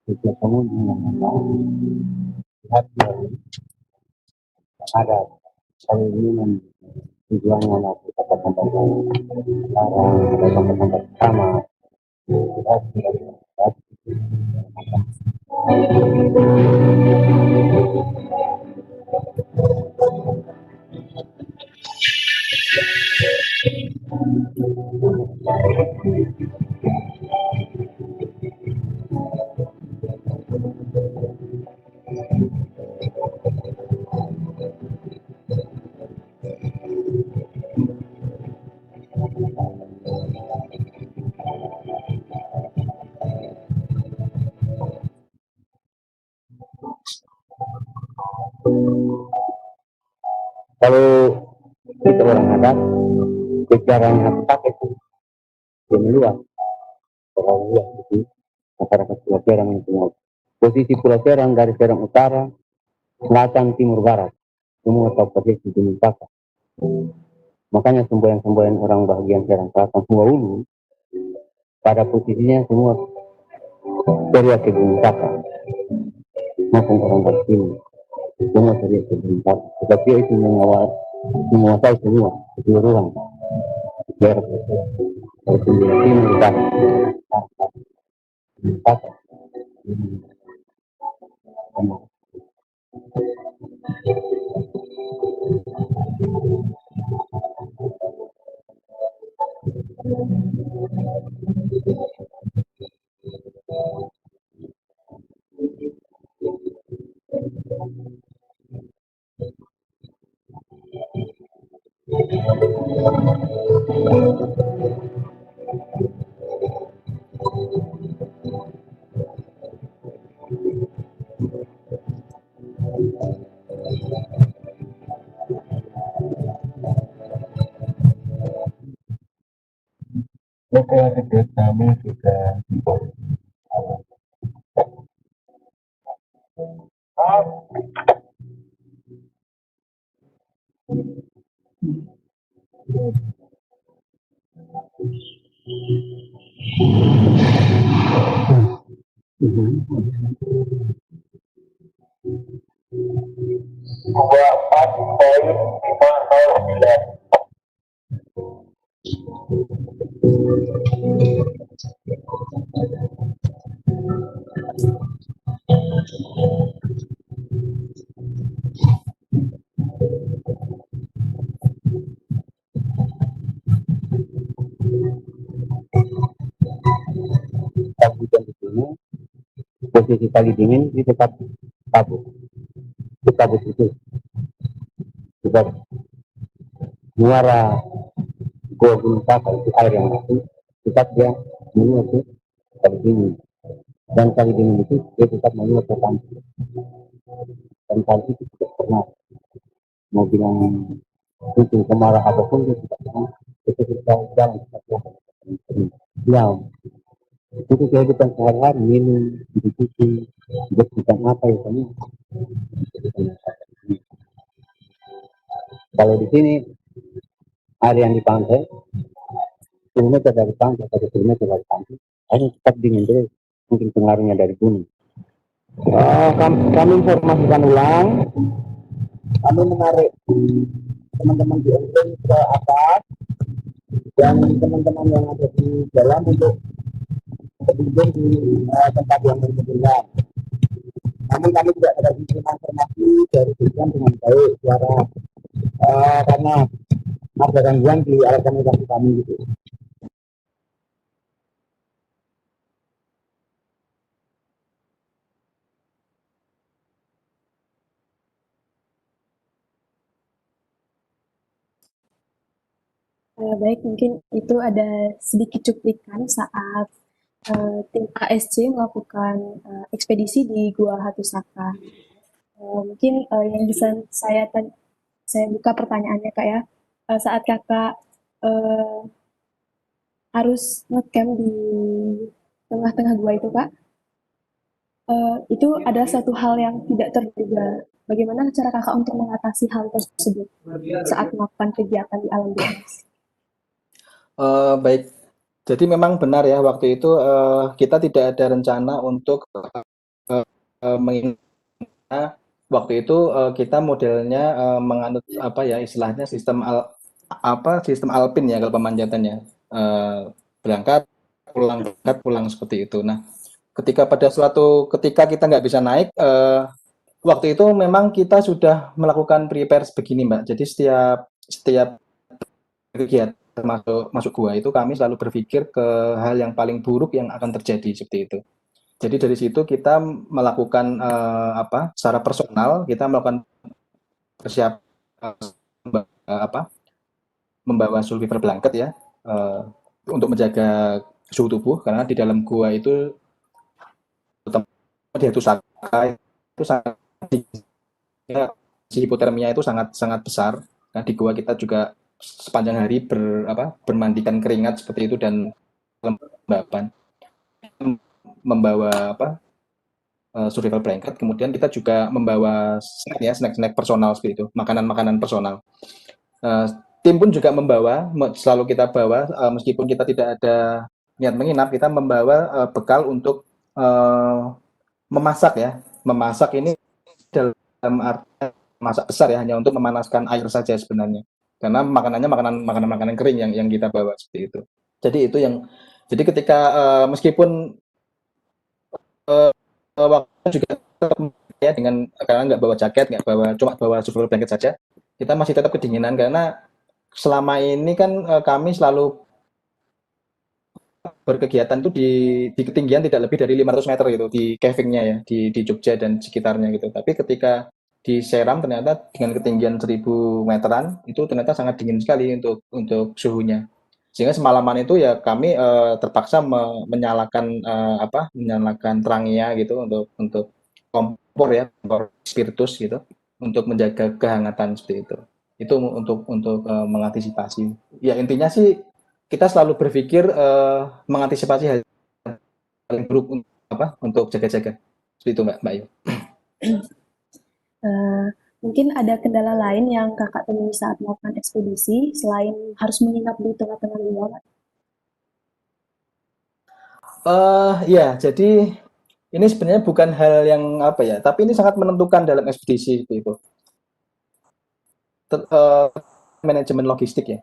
Setiap pengunjung yang datang lihat ada kalau ini tujuannya nanti tempat-tempat yang larang atau tempat-tempat sama lihat kalau kita orang adat bicaranya habitat itu yang luas terlalu luas itu masyarakat Pulau Serang itu semua posisi Pulau Serang dari Serang Utara selatan timur barat semua tahu persis di Gunung Saka. Makanya semboyan-semboyan orang bagian Serang Selatan semua ulu pada posisinya semua teriak ke Gunung Saka maupun orang dari sini semua teriak ke Gunung Saka tetapi itu menguasai semua keseluruhan daerah dari timur barat Gunung Saka. Lokasi kami juga hujan di sini posisi kali dingin di dekat kabut itu sebab muara gua Gunung Saka itu air yang masuk tetap dia menyuap ke kali dingin dan kali dingin itu dia tetap menyuap ke pantai dan kali itu tidak pernah mau bilang itu kemarau apapun dia tidak pernah itu kita jalan ya itu kehidupan sehari-hari minum cuci bukan apa ya kami kalau di sini area yang di pantai kilometer dari pantai atau kilometer dari pantai hanya tetap dingin terus mungkin pengaruhnya dari gunung. Kami informasikan ulang kami menarik teman-teman di Ending ke atas dan teman-teman yang ada di dalam untuk berkunjung di tempat yang berbeda. Namun kami tidak dapat informasi dari tujuan dengan baik suara karena ada gangguan di alat komunikasi kami gitu. Baik, mungkin itu ada sedikit cuplikan saat tim ASC melakukan ekspedisi di Gua Hatusaka. Mungkin yang bisa saya buka pertanyaannya Kak ya. Saat Kakak harus ngecamp di tengah-tengah gua itu Kak, itu adalah satu hal yang tidak terduga. Bagaimana cara Kakak untuk mengatasi hal tersebut saat melakukan kegiatan di alam bebas? Baik, jadi memang benar ya waktu itu kita tidak ada rencana untuk mengingat waktu itu kita modelnya menganut apa ya istilahnya sistem alpin ya kalau pemanjatannya. Berangkat pulang seperti itu. Nah, ketika pada suatu ketika kita nggak bisa naik, waktu itu memang kita sudah melakukan prepare begini Mbak. Jadi setiap setiap kegiatan masuk masuk gua itu kami selalu berpikir ke hal yang paling buruk yang akan terjadi seperti itu. Jadi dari situ kita melakukan secara personal kita melakukan persiapan apa membawa sulfur blanket ya untuk menjaga suhu tubuh karena di dalam gua itu di Hatusaka itu sangat hipotermia itu sangat sangat besar. Nah, di gua kita juga sepanjang hari bermandikan keringat seperti itu dan kelembapan membawa survival blanket. Kemudian kita juga membawa snack personal seperti itu, makanan-makanan personal. Tim pun juga membawa, selalu kita bawa meskipun kita tidak ada niat menginap, kita membawa bekal untuk memasak ya. Memasak ini dalam arti masak besar ya, hanya untuk memanaskan air saja sebenarnya. Karena makanannya makanan kering yang kita bawa seperti itu. Jadi itu yang jadi ketika meskipun waktu juga ya dengan karena nggak bawa jaket, nggak bawa cuma bawa survival blanket saja, kita masih tetap kedinginan karena selama ini kan kami selalu berkegiatan tuh di ketinggian tidak lebih dari 500 meter gitu di cavingnya ya di Jogja dan sekitarnya gitu. Tapi ketika di Seram ternyata dengan ketinggian 1000 meteran itu ternyata sangat dingin sekali untuk suhunya. Sehingga semalaman itu ya kami terpaksa menyalakan Trangia gitu untuk kompor ya, kompor spiritus gitu untuk menjaga kehangatan seperti itu. Itu untuk mengantisipasi. Ya intinya sih kita selalu berpikir mengantisipasi hal yang buruk untuk jaga-jaga. Seperti itu Mbak Ayu. Mungkin ada kendala lain yang kakak temui saat melakukan ekspedisi selain harus menginap di tengah-tengah gua? Ya, jadi ini sebenarnya bukan hal yang apa ya, tapi ini sangat menentukan dalam ekspedisi itu. Manajemen logistik ya.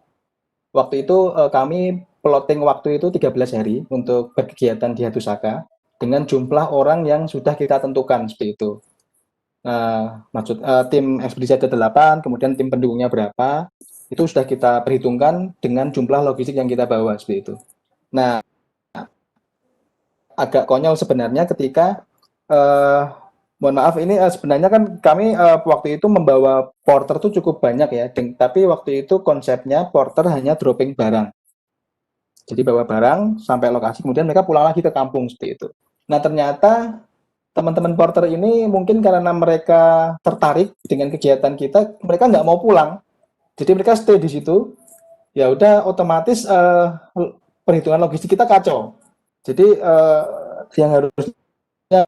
Waktu itu kami plotting waktu itu 13 hari untuk berkegiatan di Hatusaka dengan jumlah orang yang sudah kita tentukan seperti itu. Tim ekspedisi ada 8, kemudian tim pendukungnya berapa, itu sudah kita perhitungkan dengan jumlah logistik yang kita bawa seperti itu. Nah, agak konyol sebenarnya ketika mohon maaf ini sebenarnya kan kami waktu itu membawa porter tuh cukup banyak ya, tapi waktu itu konsepnya porter hanya dropping barang. Jadi bawa barang sampai lokasi, kemudian mereka pulang lagi ke kampung seperti itu. Nah ternyata teman-teman porter ini mungkin karena mereka tertarik dengan kegiatan kita, mereka nggak mau pulang. Jadi mereka stay di situ. Ya udah otomatis perhitungan logistik kita kacau. Jadi yang harusnya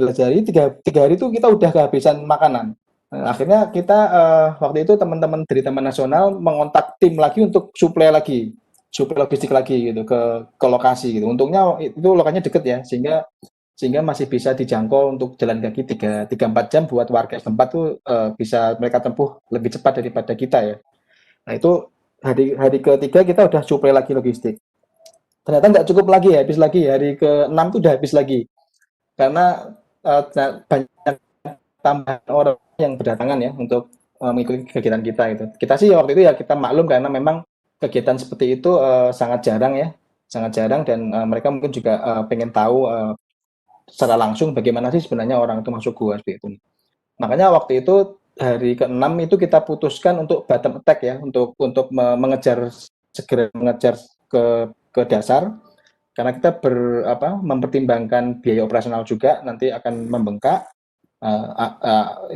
belajar tiga hari itu kita udah kehabisan makanan. Nah, akhirnya kita waktu itu teman-teman dari Taman Nasional mengontak tim lagi untuk suplai logistik lagi gitu ke lokasi gitu. Untungnya itu lokasinya deket ya sehingga masih bisa dijangkau untuk jalan kaki 3-4 jam buat warga setempat tuh bisa mereka tempuh lebih cepat daripada kita ya. Nah itu hari ketiga kita udah suplai lagi logistik. Ternyata nggak cukup lagi, habis lagi hari ke-6 tuh udah habis lagi karena banyak tambahan orang yang berdatangan ya untuk mengikuti kegiatan kita gitu. Kita sih waktu itu ya kita maklum karena memang kegiatan seperti itu sangat jarang dan mereka mungkin juga pengen tahu secara langsung bagaimana sih sebenarnya orang itu masuk gua seperti itu. Makanya waktu itu hari ke-6 itu kita putuskan untuk bottom attack ya, untuk segera mengejar ke dasar karena kita mempertimbangkan biaya operasional juga nanti akan membengkak.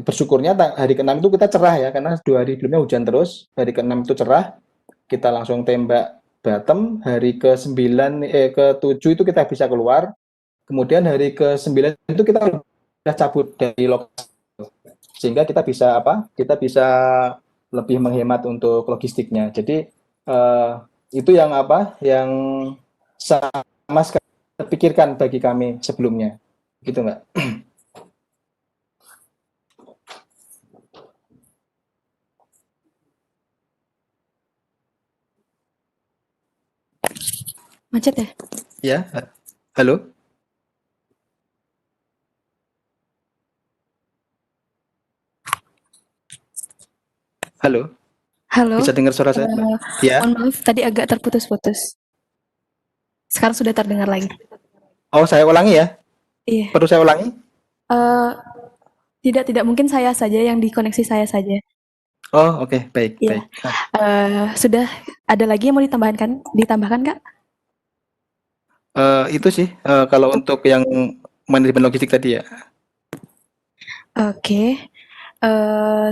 Bersyukurnya hari ke-6 itu kita cerah ya karena 2 hari sebelumnya hujan terus. Hari ke-6 itu cerah, kita langsung tembak bottom. Hari ke-7 itu kita bisa keluar. Kemudian hari ke-9 itu kita sudah cabut dari lokasi sehingga kita bisa lebih menghemat untuk logistiknya. Jadi itu yang sama sekali terpikirkan bagi kami sebelumnya. gitu Mbak. Macet ya? Ya, halo, halo, Halo, bisa dengar suara saya Mbak? Ya, mohon maaf tadi agak terputus-putus. Sekarang sudah terdengar lagi. oh saya ulangi ya, Iya. perlu saya ulangi? Eh, tidak mungkin saya saja yang dikoneksi saya saja. Oh oke, baik, Iya. baik. Nah, Sudah ada lagi yang mau ditambahkan Kak? itu sih kalau untuk yang manajemen logistik tadi ya. Oke.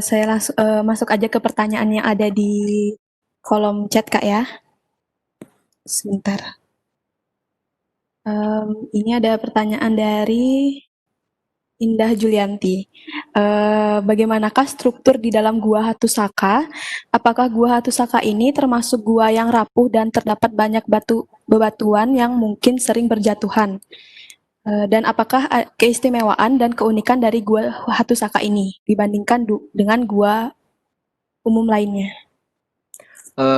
Saya langsung masuk aja ke pertanyaan yang ada di kolom chat Kak ya. Sebentar. Ini ada pertanyaan dari Indah Julianti. Bagaimanakah struktur di dalam Gua Hatusaka? Apakah Gua Hatusaka ini termasuk gua yang rapuh dan terdapat banyak bebatuan yang mungkin sering berjatuhan? Dan apakah keistimewaan dan keunikan dari Gua Hatusaka ini dibandingkan dengan gua umum lainnya?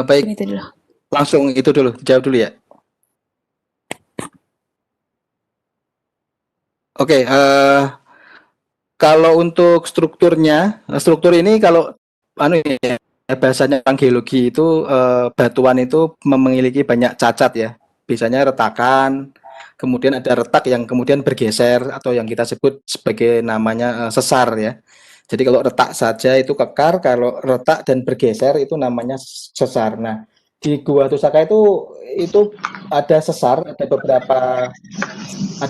Baik, Mungkin itu dulu. langsung itu dulu, jawab dulu ya. Oke, kalau untuk struktur ini kalau anu ya, bahasanya orang geologi itu batuan itu memiliki banyak cacat ya. Biasanya retakan, kemudian ada retak yang kemudian bergeser atau yang kita sebut sebagai namanya sesar ya. Jadi kalau retak saja itu kekar, kalau retak dan bergeser itu namanya sesar. Nah, di Gua Tusaka itu ada sesar, ada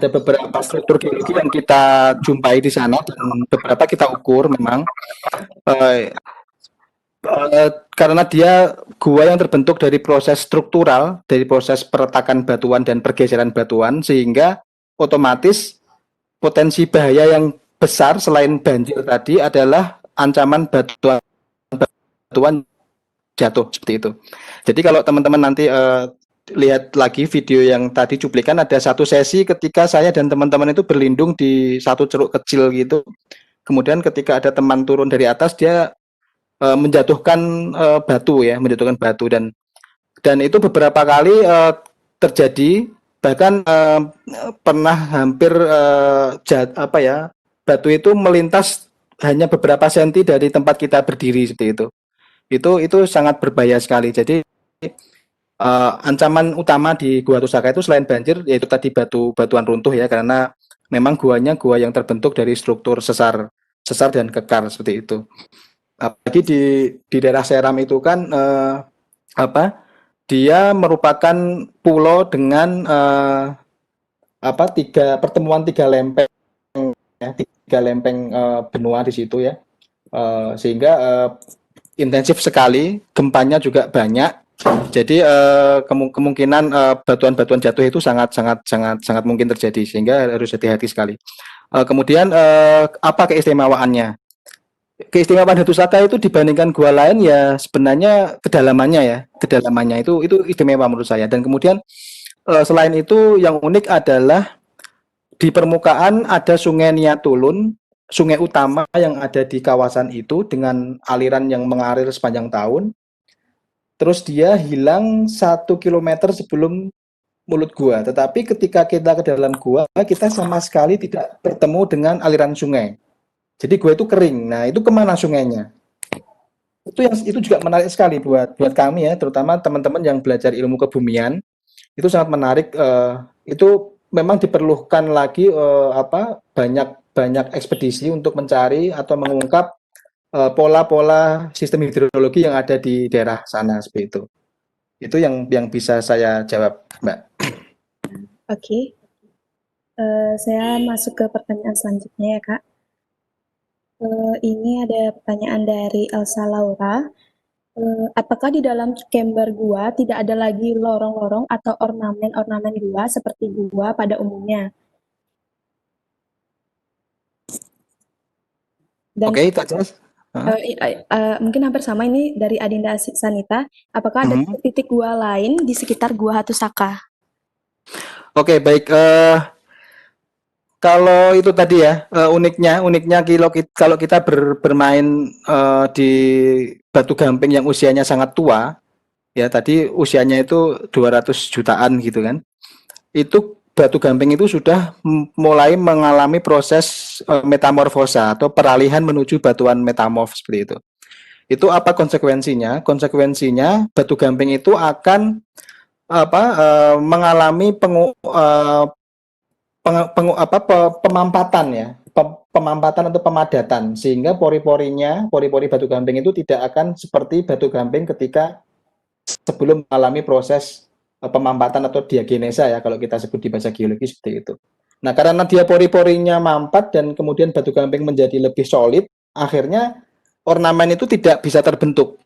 beberapa struktur geologi yang kita jumpai di sana dan beberapa kita ukur memang eh, karena dia gua yang terbentuk dari proses struktural, dari proses peretakan batuan dan pergeseran batuan sehingga otomatis potensi bahaya yang besar selain banjir tadi adalah ancaman batuan jatuh seperti itu. Jadi kalau teman-teman nanti lihat lagi video yang tadi cuplikan, ada satu sesi ketika saya dan teman-teman itu berlindung di satu ceruk kecil gitu. Kemudian ketika ada teman turun dari atas, dia menjatuhkan menjatuhkan batu dan itu beberapa kali terjadi, bahkan pernah hampir batu itu melintas hanya beberapa senti dari tempat kita berdiri seperti itu. Itu sangat berbahaya sekali. Jadi ancaman utama di Gua Tusaka itu selain banjir yaitu tadi batuan runtuh ya, karena memang gua yang terbentuk dari struktur sesar dan kekar seperti itu. Apalagi di daerah Seram itu kan dia merupakan pulau dengan tiga lempeng ya, tiga lempeng benua di situ ya. Sehingga intensif sekali, gempanya juga banyak. Jadi kemungkinan batuan-batuan jatuh itu sangat mungkin terjadi, sehingga harus hati-hati sekali. Kemudian apa keistimewaannya? Keistimewaan Batu Saka itu dibandingkan gua lain ya sebenarnya kedalamannya itu istimewa menurut saya. Dan kemudian selain itu yang unik adalah di permukaan ada Sungai Niatulun, sungai utama yang ada di kawasan itu dengan aliran yang mengalir sepanjang tahun. Terus dia hilang 1 kilometer sebelum mulut gua. Tetapi ketika kita ke dalam gua, kita sama sekali tidak bertemu dengan aliran sungai. Jadi gua itu kering. Nah, itu kemana sungainya? Itu juga menarik sekali buat kami ya, terutama teman-teman yang belajar ilmu kebumian. Itu sangat menarik. Itu memang diperlukan lagi banyak banyak ekspedisi untuk mencari atau mengungkap pola-pola sistem hidrologi yang ada di daerah sana seperti itu. Itu yang bisa saya jawab, Mbak. Oke. Saya masuk ke pertanyaan selanjutnya ya Kak. Ini ada pertanyaan dari Elsa Laura. Apakah di dalam chamber gua tidak ada lagi lorong-lorong atau ornamen-ornamen gua seperti gua pada umumnya? Dan Oke, itu aja. mungkin hampir sama ini dari Adinda Sanita. Apakah ada titik gua lain di sekitar Gua Hatusaka? Oke, baik. Kalau itu tadi ya, uniknya kalau kita bermain di batu gamping yang usianya sangat tua, ya tadi usianya itu 200 jutaan gitu kan. Itu batu gamping itu sudah mulai mengalami proses metamorfosa atau peralihan menuju batuan metamorf seperti itu. Itu apa konsekuensinya? Konsekuensinya batu gamping itu akan mengalami pemampatan ya, pemampatan atau pemadatan sehingga pori-pori batu gamping itu tidak akan seperti batu gamping ketika sebelum mengalami proses pemampatan atau diagenesa ya kalau kita sebut di bahasa geologi seperti itu. Nah, karena dia pori-porinya mampat dan kemudian batu gamping menjadi lebih solid, akhirnya ornamen itu tidak bisa terbentuk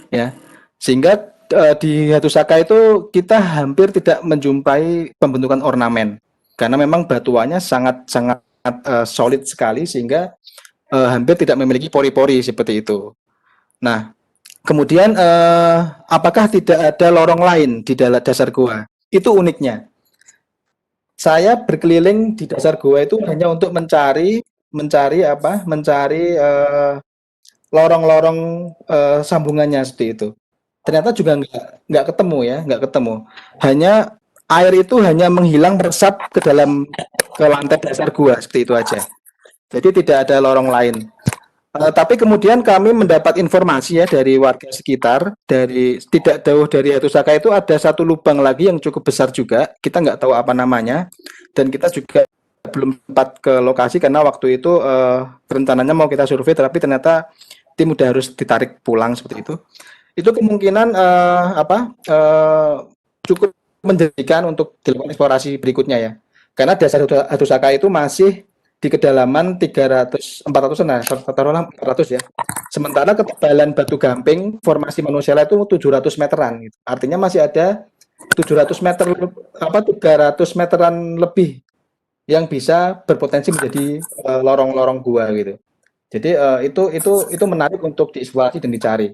ya. Sehingga di Hatusaka itu kita hampir tidak menjumpai pembentukan ornamen karena memang batuannya sangat solid sekali sehingga hampir tidak memiliki pori-pori seperti itu. Nah, kemudian apakah tidak ada lorong lain di dalam dasar gua? Itu uniknya. Saya berkeliling di dasar gua itu hanya untuk mencari lorong-lorong sambungannya seperti itu. Ternyata juga nggak ketemu ya, nggak ketemu. Hanya air itu hanya menghilang meresap ke lantai dasar gua seperti itu aja. Jadi tidak ada lorong lain. Tapi kemudian kami mendapat informasi ya dari warga sekitar, dari tidak jauh dari Hatusaka itu ada satu lubang lagi yang cukup besar juga. Kita nggak tahu apa namanya, dan kita juga belum sempat ke lokasi karena waktu itu rencananya mau kita survei, tapi ternyata tim udah harus ditarik pulang seperti itu. Itu kemungkinan cukup menjadikan untuk dilakukan eksplorasi berikutnya ya. Karena dasar Hatusaka itu masih di kedalaman 400-an nah, taruhlah 400 ya. Sementara ketebalan batu gamping formasi manusia itu 700 meteran gitu. Artinya masih ada 700 meter 300 meteran lebih yang bisa berpotensi menjadi lorong-lorong gua gitu. Jadi itu menarik untuk dieksplorasi dan dicari.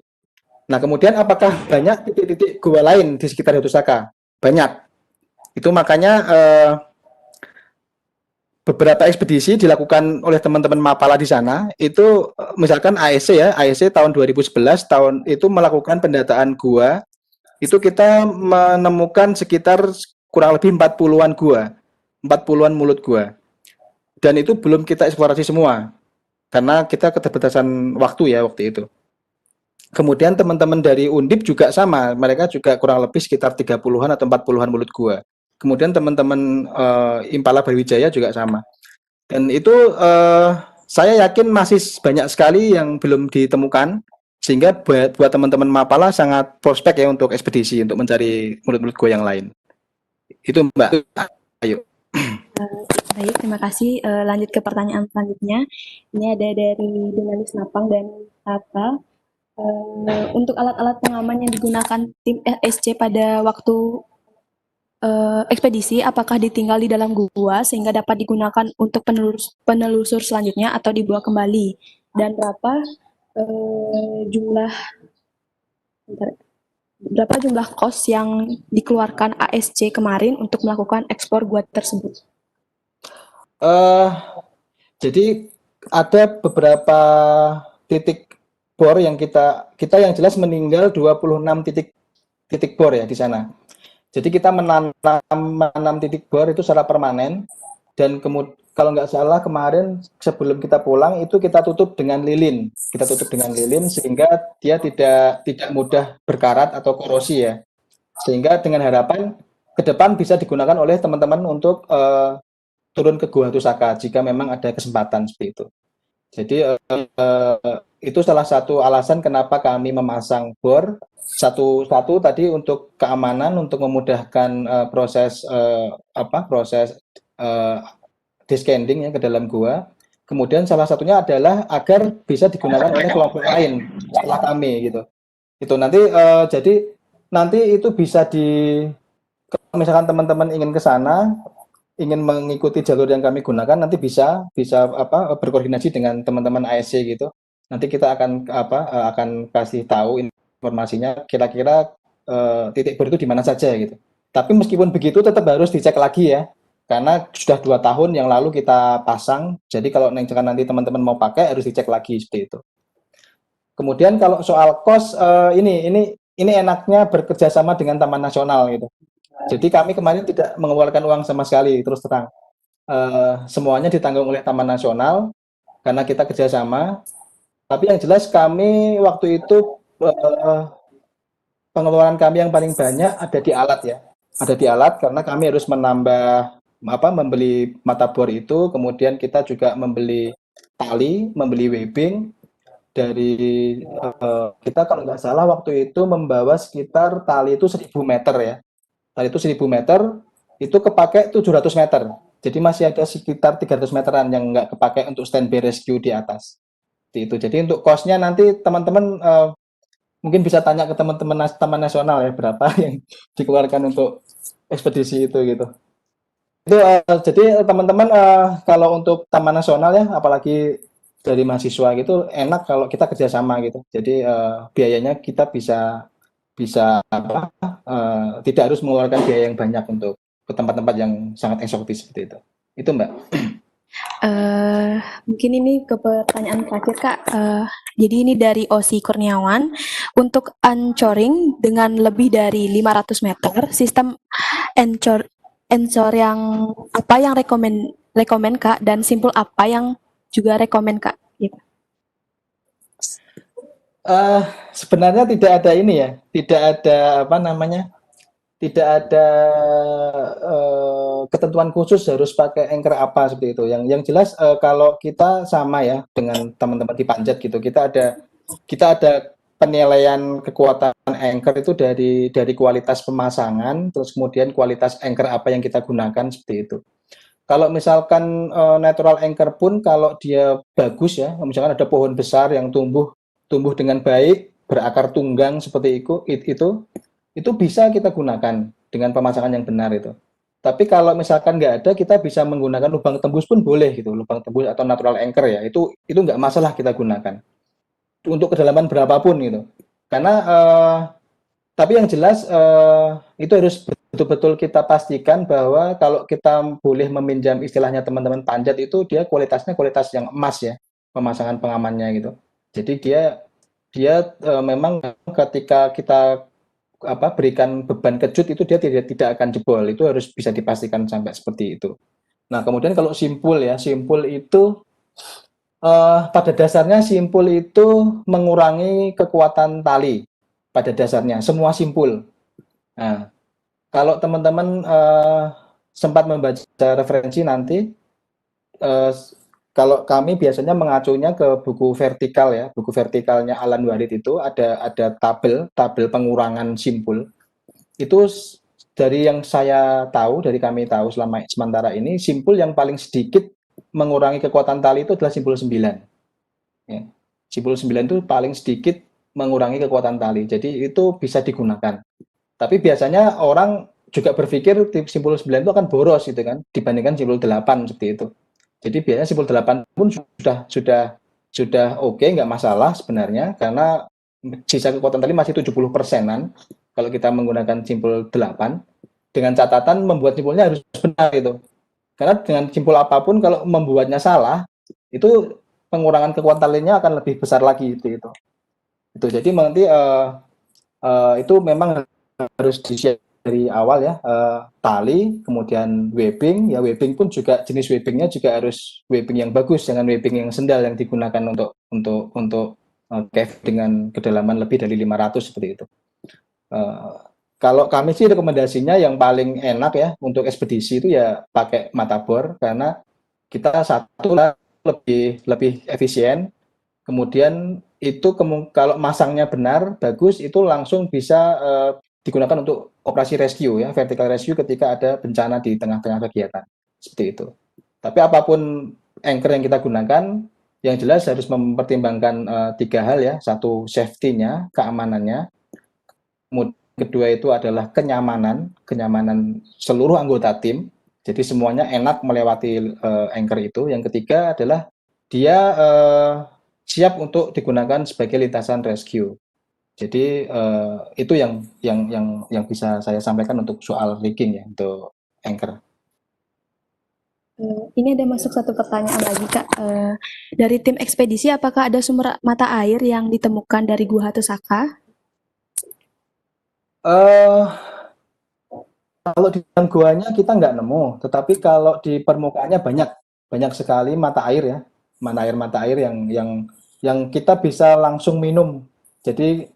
Nah, kemudian apakah banyak titik-titik gua lain di sekitar Hatusaka? Banyak. Itu makanya beberapa ekspedisi dilakukan oleh teman-teman Mapala di sana. Itu misalkan AEC ya, AEC tahun 2011 tahun itu melakukan pendataan gua. Itu kita menemukan sekitar kurang lebih 40-an gua. 40-an mulut gua. Dan itu belum kita eksplorasi semua. Karena kita keterbatasan waktu ya waktu itu. Kemudian teman-teman dari Undip juga sama, mereka juga kurang lebih sekitar 30-an atau 40-an mulut gua. Kemudian teman-teman Impala Brawijaya juga sama. Dan itu saya yakin masih banyak sekali yang belum ditemukan, sehingga buat teman-teman Mapala sangat prospek ya untuk ekspedisi, untuk mencari mulut-mulut gua yang lain. Itu Mbak. Ayo. Baik, terima kasih. Lanjut ke pertanyaan selanjutnya. Ini ada dari Dinalis Napang dan Tata. Untuk alat-alat pengaman yang digunakan tim RSC pada waktu ekspedisi, apakah ditinggal di dalam gua sehingga dapat digunakan untuk penelusur selanjutnya atau dibawa kembali? Dan berapa jumlah kos yang dikeluarkan ASC kemarin untuk melakukan ekspor gua tersebut? Jadi ada beberapa titik bor yang kita yang jelas meninggal 26 titik bor ya di sana. Jadi kita menanam titik bor itu secara permanen, dan kemudian kalau nggak salah kemarin sebelum kita pulang itu kita tutup dengan lilin. Kita tutup dengan lilin sehingga dia tidak mudah berkarat atau korosi ya. Sehingga dengan harapan ke depan bisa digunakan oleh teman-teman untuk turun ke Gua Hatusaka jika memang ada kesempatan seperti itu. Jadi itu salah satu alasan kenapa kami memasang bor. Satu tadi untuk keamanan, untuk memudahkan proses descending ya ke dalam gua. Kemudian salah satunya adalah agar bisa digunakan oleh kelompok lain setelah kami gitu. Itu nanti jadi nanti itu bisa kalau misalkan teman-teman ingin ke sana, ingin mengikuti jalur yang kami gunakan, nanti bisa berkoordinasi dengan teman-teman ASC gitu. Nanti kita akan kasih tahu informasinya kira-kira titik bor itu di mana saja gitu. Tapi meskipun begitu tetap harus dicek lagi ya. karena sudah 2 tahun yang lalu kita pasang. Jadi kalau nanti teman-teman mau pakai harus dicek lagi seperti itu. Kemudian kalau soal kos, ini enaknya bekerja sama dengan Taman Nasional gitu. Jadi kami kemarin tidak mengeluarkan uang sama sekali, terus terang. Semuanya ditanggung oleh Taman Nasional karena kita kerjasama. Tapi yang jelas kami waktu itu pengeluaran kami yang paling banyak ada di alat ya. Ada di alat karena kami harus membeli mata bor itu, kemudian kita juga membeli tali, membeli webbing dari kita kalau nggak salah waktu itu membawa sekitar tali itu 1.000 meter ya. Tali itu 1.000 meter, itu kepake 700 meter. Jadi masih ada sekitar 300 meteran yang nggak kepake untuk standby rescue di atas. Itu. Jadi untuk cost-nya nanti teman-teman mungkin bisa tanya ke teman-teman Taman Nasional ya berapa yang dikeluarkan untuk ekspedisi itu gitu. Itu jadi teman-teman kalau untuk Taman Nasional ya, apalagi dari mahasiswa gitu, enak kalau kita kerjasama gitu. Jadi biayanya kita bisa tidak harus mengeluarkan biaya yang banyak untuk ke tempat-tempat yang sangat eksotis seperti itu. Itu Mbak. Mungkin ini ke pertanyaan terakhir Kak. Jadi ini dari Osi Kurniawan. Untuk anchoring dengan lebih dari 500 meter, sistem anchor yang apa yang rekomen Kak, dan simpul apa yang juga rekomen Kak? Gitu. Sebenarnya tidak ada ini ya, tidak ada tidak ada ketentuan khusus harus pakai anchor apa seperti itu. Yang jelas kalau kita sama ya dengan teman-teman di Panjat gitu, kita ada penilaian kekuatan anchor itu dari kualitas pemasangan, terus kemudian kualitas anchor apa yang kita gunakan seperti itu. Kalau misalkan natural anchor pun kalau dia bagus ya, misalkan ada pohon besar yang tumbuh dengan baik, berakar tunggang seperti itu bisa kita gunakan dengan pemasangan yang benar itu. Tapi kalau misalkan nggak ada, kita bisa menggunakan lubang tembus pun boleh gitu, lubang tembus atau natural anchor ya, itu nggak masalah kita gunakan untuk kedalaman berapapun gitu. Karena tapi yang jelas itu harus betul-betul kita pastikan bahwa kalau kita boleh meminjam istilahnya teman-teman Panjat itu dia kualitasnya kualitas yang emas ya, pemasangan pengamannya gitu. Jadi dia memang ketika kita berikan beban kejut itu dia tidak akan jebol, itu harus bisa dipastikan sampai seperti itu. Nah kemudian kalau simpul itu pada dasarnya simpul itu mengurangi kekuatan tali pada dasarnya, semua simpul. Nah kalau teman-teman sempat membaca referensi nanti, kalau kami biasanya mengacunya ke buku vertikal ya, buku vertikalnya Alan Warid itu ada tabel pengurangan simpul. Itu dari yang dari kami tahu selama sementara ini, simpul yang paling sedikit mengurangi kekuatan tali itu adalah simpul 9. Ya. Simpul 9 itu paling sedikit mengurangi kekuatan tali. Jadi itu bisa digunakan. Tapi biasanya orang juga berpikir simpul 9 itu akan boros gitu kan dibandingkan simpul 8 seperti itu. Jadi biasanya simpul 8 pun sudah oke, nggak masalah sebenarnya karena sisa kekuatan tali masih 70%-an kalau kita menggunakan simpul 8 dengan catatan membuat simpulnya harus benar itu. Karena dengan simpul apapun kalau membuatnya salah itu pengurangan kekuatan talinya akan lebih besar lagi itu. Itu jadi nanti itu memang harus disiapkan dari awal ya, tali, kemudian webbing, ya webbing pun juga jenis webbingnya juga harus webbing yang bagus, jangan webbing yang sendal yang digunakan untuk cave dengan kedalaman lebih dari 500 seperti itu. Kalau kami sih rekomendasinya yang paling enak ya untuk ekspedisi itu ya pakai mata bor karena kita satu lebih efisien, kemudian itu kalau masangnya benar bagus itu langsung bisa digunakan untuk operasi rescue ya, vertical rescue ketika ada bencana di tengah-tengah kegiatan seperti itu. Tapi apapun anchor yang kita gunakan, yang jelas harus mempertimbangkan 3 hal ya. Satu, safety-nya, keamanannya. Kemudian kedua itu adalah kenyamanan seluruh anggota tim. Jadi semuanya enak melewati anchor itu. Yang ketiga adalah dia siap untuk digunakan sebagai lintasan rescue. Jadi itu yang bisa saya sampaikan untuk soal rigging ya untuk anchor. Ini ada masuk satu pertanyaan lagi, Kak. Dari tim ekspedisi, apakah ada sumber mata air yang ditemukan dari Gua Hatusaka? Eh, Kalau di dalam guanya kita nggak nemu, tetapi kalau di permukaannya banyak sekali mata air ya, mata air yang kita bisa langsung minum. Jadi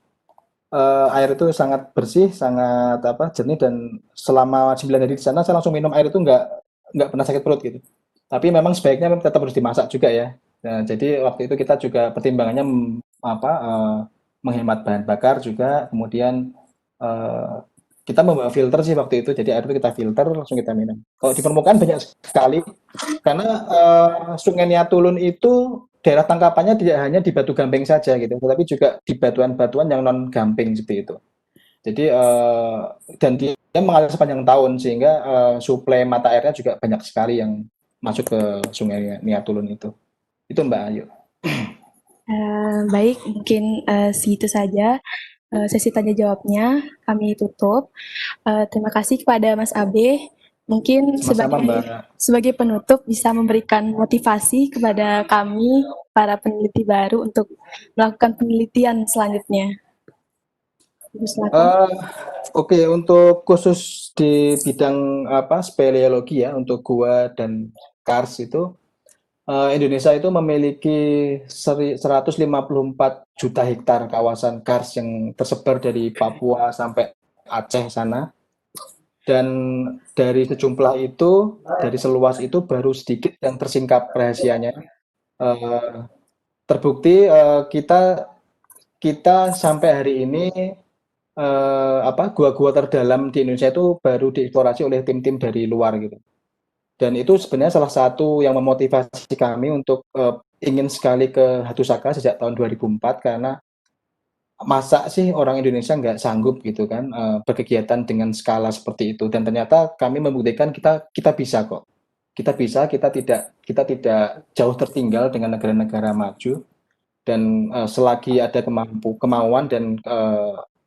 air itu sangat bersih, sangat jernih, dan selama 9 hari di sana saya langsung minum air itu nggak pernah sakit perut gitu. Tapi memang sebaiknya tetap harus dimasak juga ya. Nah, jadi waktu itu kita juga pertimbangannya menghemat bahan bakar juga, kemudian eh, kita membawa filter sih waktu itu, jadi air itu kita filter langsung kita minum. Kalau di permukaan banyak sekali, karena Sungai Niatulun itu daerah tangkapannya tidak hanya di Batu Gamping saja gitu, tetapi juga di batuan-batuan yang non gamping seperti itu. Jadi dan dia mengalir sepanjang tahun sehingga suplai mata airnya juga banyak sekali yang masuk ke Sungai Niatulun itu. Itu Mbak Ayu. Baik, mungkin segitu saja sesi tanya jawabnya. Kami tutup. Terima kasih kepada Mas Abe. Mungkin Sama-sama Mbak. sebagai penutup bisa memberikan motivasi kepada kami, para peneliti baru, untuk melakukan penelitian selanjutnya. Silakan. Oke, untuk khusus di bidang speleologi ya, untuk gua dan kars itu Indonesia itu memiliki 154 juta hektar kawasan kars yang tersebar dari Papua sampai Aceh sana. Dan dari sejumlah itu, dari seluas itu baru sedikit yang tersingkap rahasianya. Eh, Terbukti kita sampai hari ini gua-gua terdalam di Indonesia itu baru dieksplorasi oleh tim-tim dari luar gitu. Dan itu sebenarnya salah satu yang memotivasi kami untuk ingin sekali ke Hatusaka sejak tahun 2004, karena masa sih orang Indonesia nggak sanggup gitu kan berkegiatan dengan skala seperti itu, dan ternyata kami membuktikan kita bisa kok. Kita tidak jauh tertinggal dengan negara-negara maju, dan selagi ada kemauan dan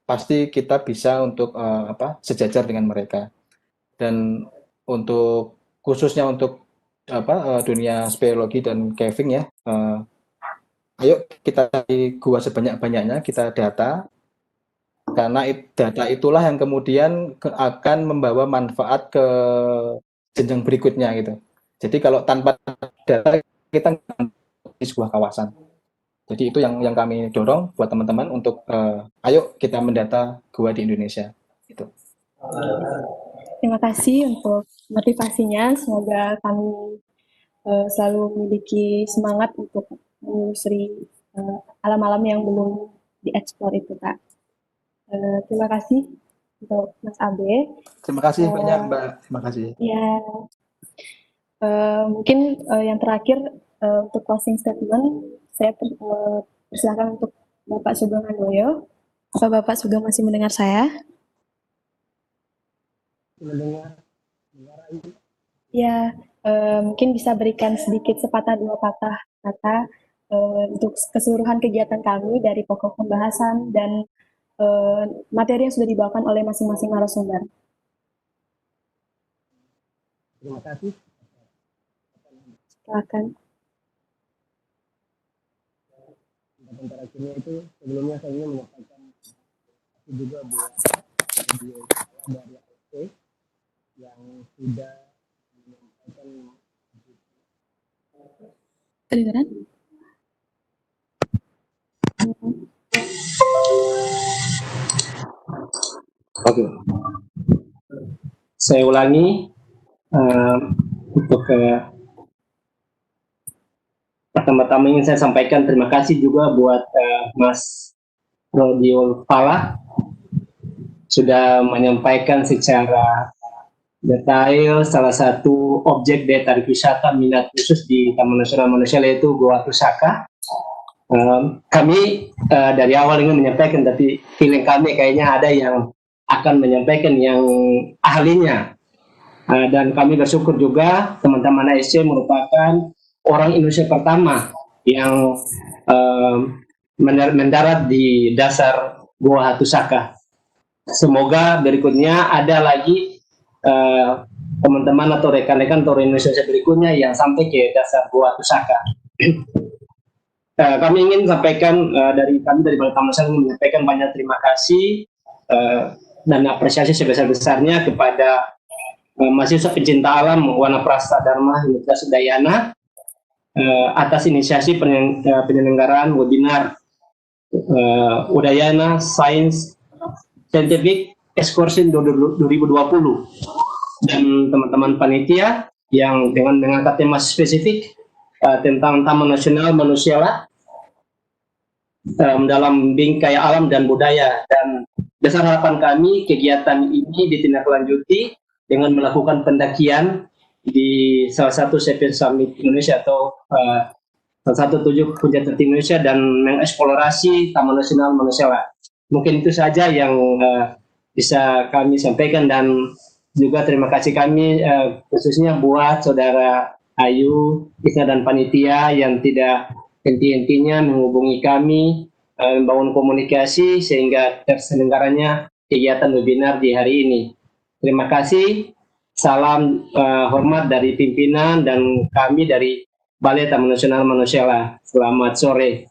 pasti kita bisa untuk sejajar dengan mereka. Dan untuk khususnya untuk dunia speleologi dan caving ya, ayo kita cari gua sebanyak-banyaknya, kita data, karena data itulah yang kemudian akan membawa manfaat ke jenjang berikutnya gitu. Jadi kalau tanpa data kita nggak di sebuah kawasan. Jadi itu yang kami dorong buat teman-teman untuk ayo kita mendata gua di Indonesia. Itu. Terima kasih untuk motivasinya. Semoga kami selalu memiliki semangat untuk menelusuri alam-alam yang belum dieksplor itu, Kak. Terima kasih untuk Mas Abe. Terima kasih banyak Mbak. Terima kasih. Ya, mungkin yang terakhir untuk closing statement, saya persilakan untuk Bapak Sugeng Handoyo. Apa Bapak Sugeng masih mendengar saya? Mendengar. Ya, mungkin bisa berikan sedikit sepatah dua patah kata untuk keseluruhan kegiatan kami dari pokok pembahasan dan materi yang sudah dibawakan oleh masing-masing narasumber. Terima kasih. Silakan. Terakhirnya itu sebelumnya saya ingin menyampaikan juga buat video dari AFC yang sudah menyampaikan. Kedengaran? Oke. Saya ulangi untuk pertama-tama ingin saya sampaikan terima kasih juga buat Mas Rodiul Falah sudah menyampaikan secara detail salah satu objek daya tarik wisata minat khusus di Taman Nasional Indonesia, yaitu Gua Hatusaka. Kami dari awal ingin menyampaikan, tapi feeling kami kayaknya ada yang akan menyampaikan yang ahlinya. Dan kami bersyukur juga teman-teman ASC merupakan orang Indonesia pertama yang mendarat di dasar Gua Hatusaka. Semoga berikutnya ada lagi teman-teman atau rekan-rekan Toru Indonesia berikutnya yang sampai ke dasar Gua Tusaka. Kami ingin sampaikan dari Balai Taman Nasional menyampaikan banyak terima kasih dan apresiasi sebesar-besarnya kepada mahasiswa pencinta alam Wanaprastha Dharma Universitas Udayana atas inisiasi penyelenggaraan webinar Udayana Science Scientific Excursion 2020 dan teman-teman panitia yang dengan mengangkat tema spesifik tentang Taman Nasional Manusiala dalam bingkai alam dan budaya. Dan besar harapan kami kegiatan ini ditindaklanjuti dengan melakukan pendakian di salah satu Seven Summit Indonesia atau salah satu 7 puncak tertinggi Indonesia dan mengeksplorasi Taman Nasional Manusiala. Mungkin itu saja yang bisa kami sampaikan, dan juga terima kasih kami khususnya buat saudara Ayu, Isna dan panitia yang tidak henti-hentinya menghubungi kami, membangun komunikasi sehingga terselenggaranya kegiatan webinar di hari ini. Terima kasih, salam hormat dari pimpinan dan kami dari Balai Taman Nasional Manusiala. Selamat sore.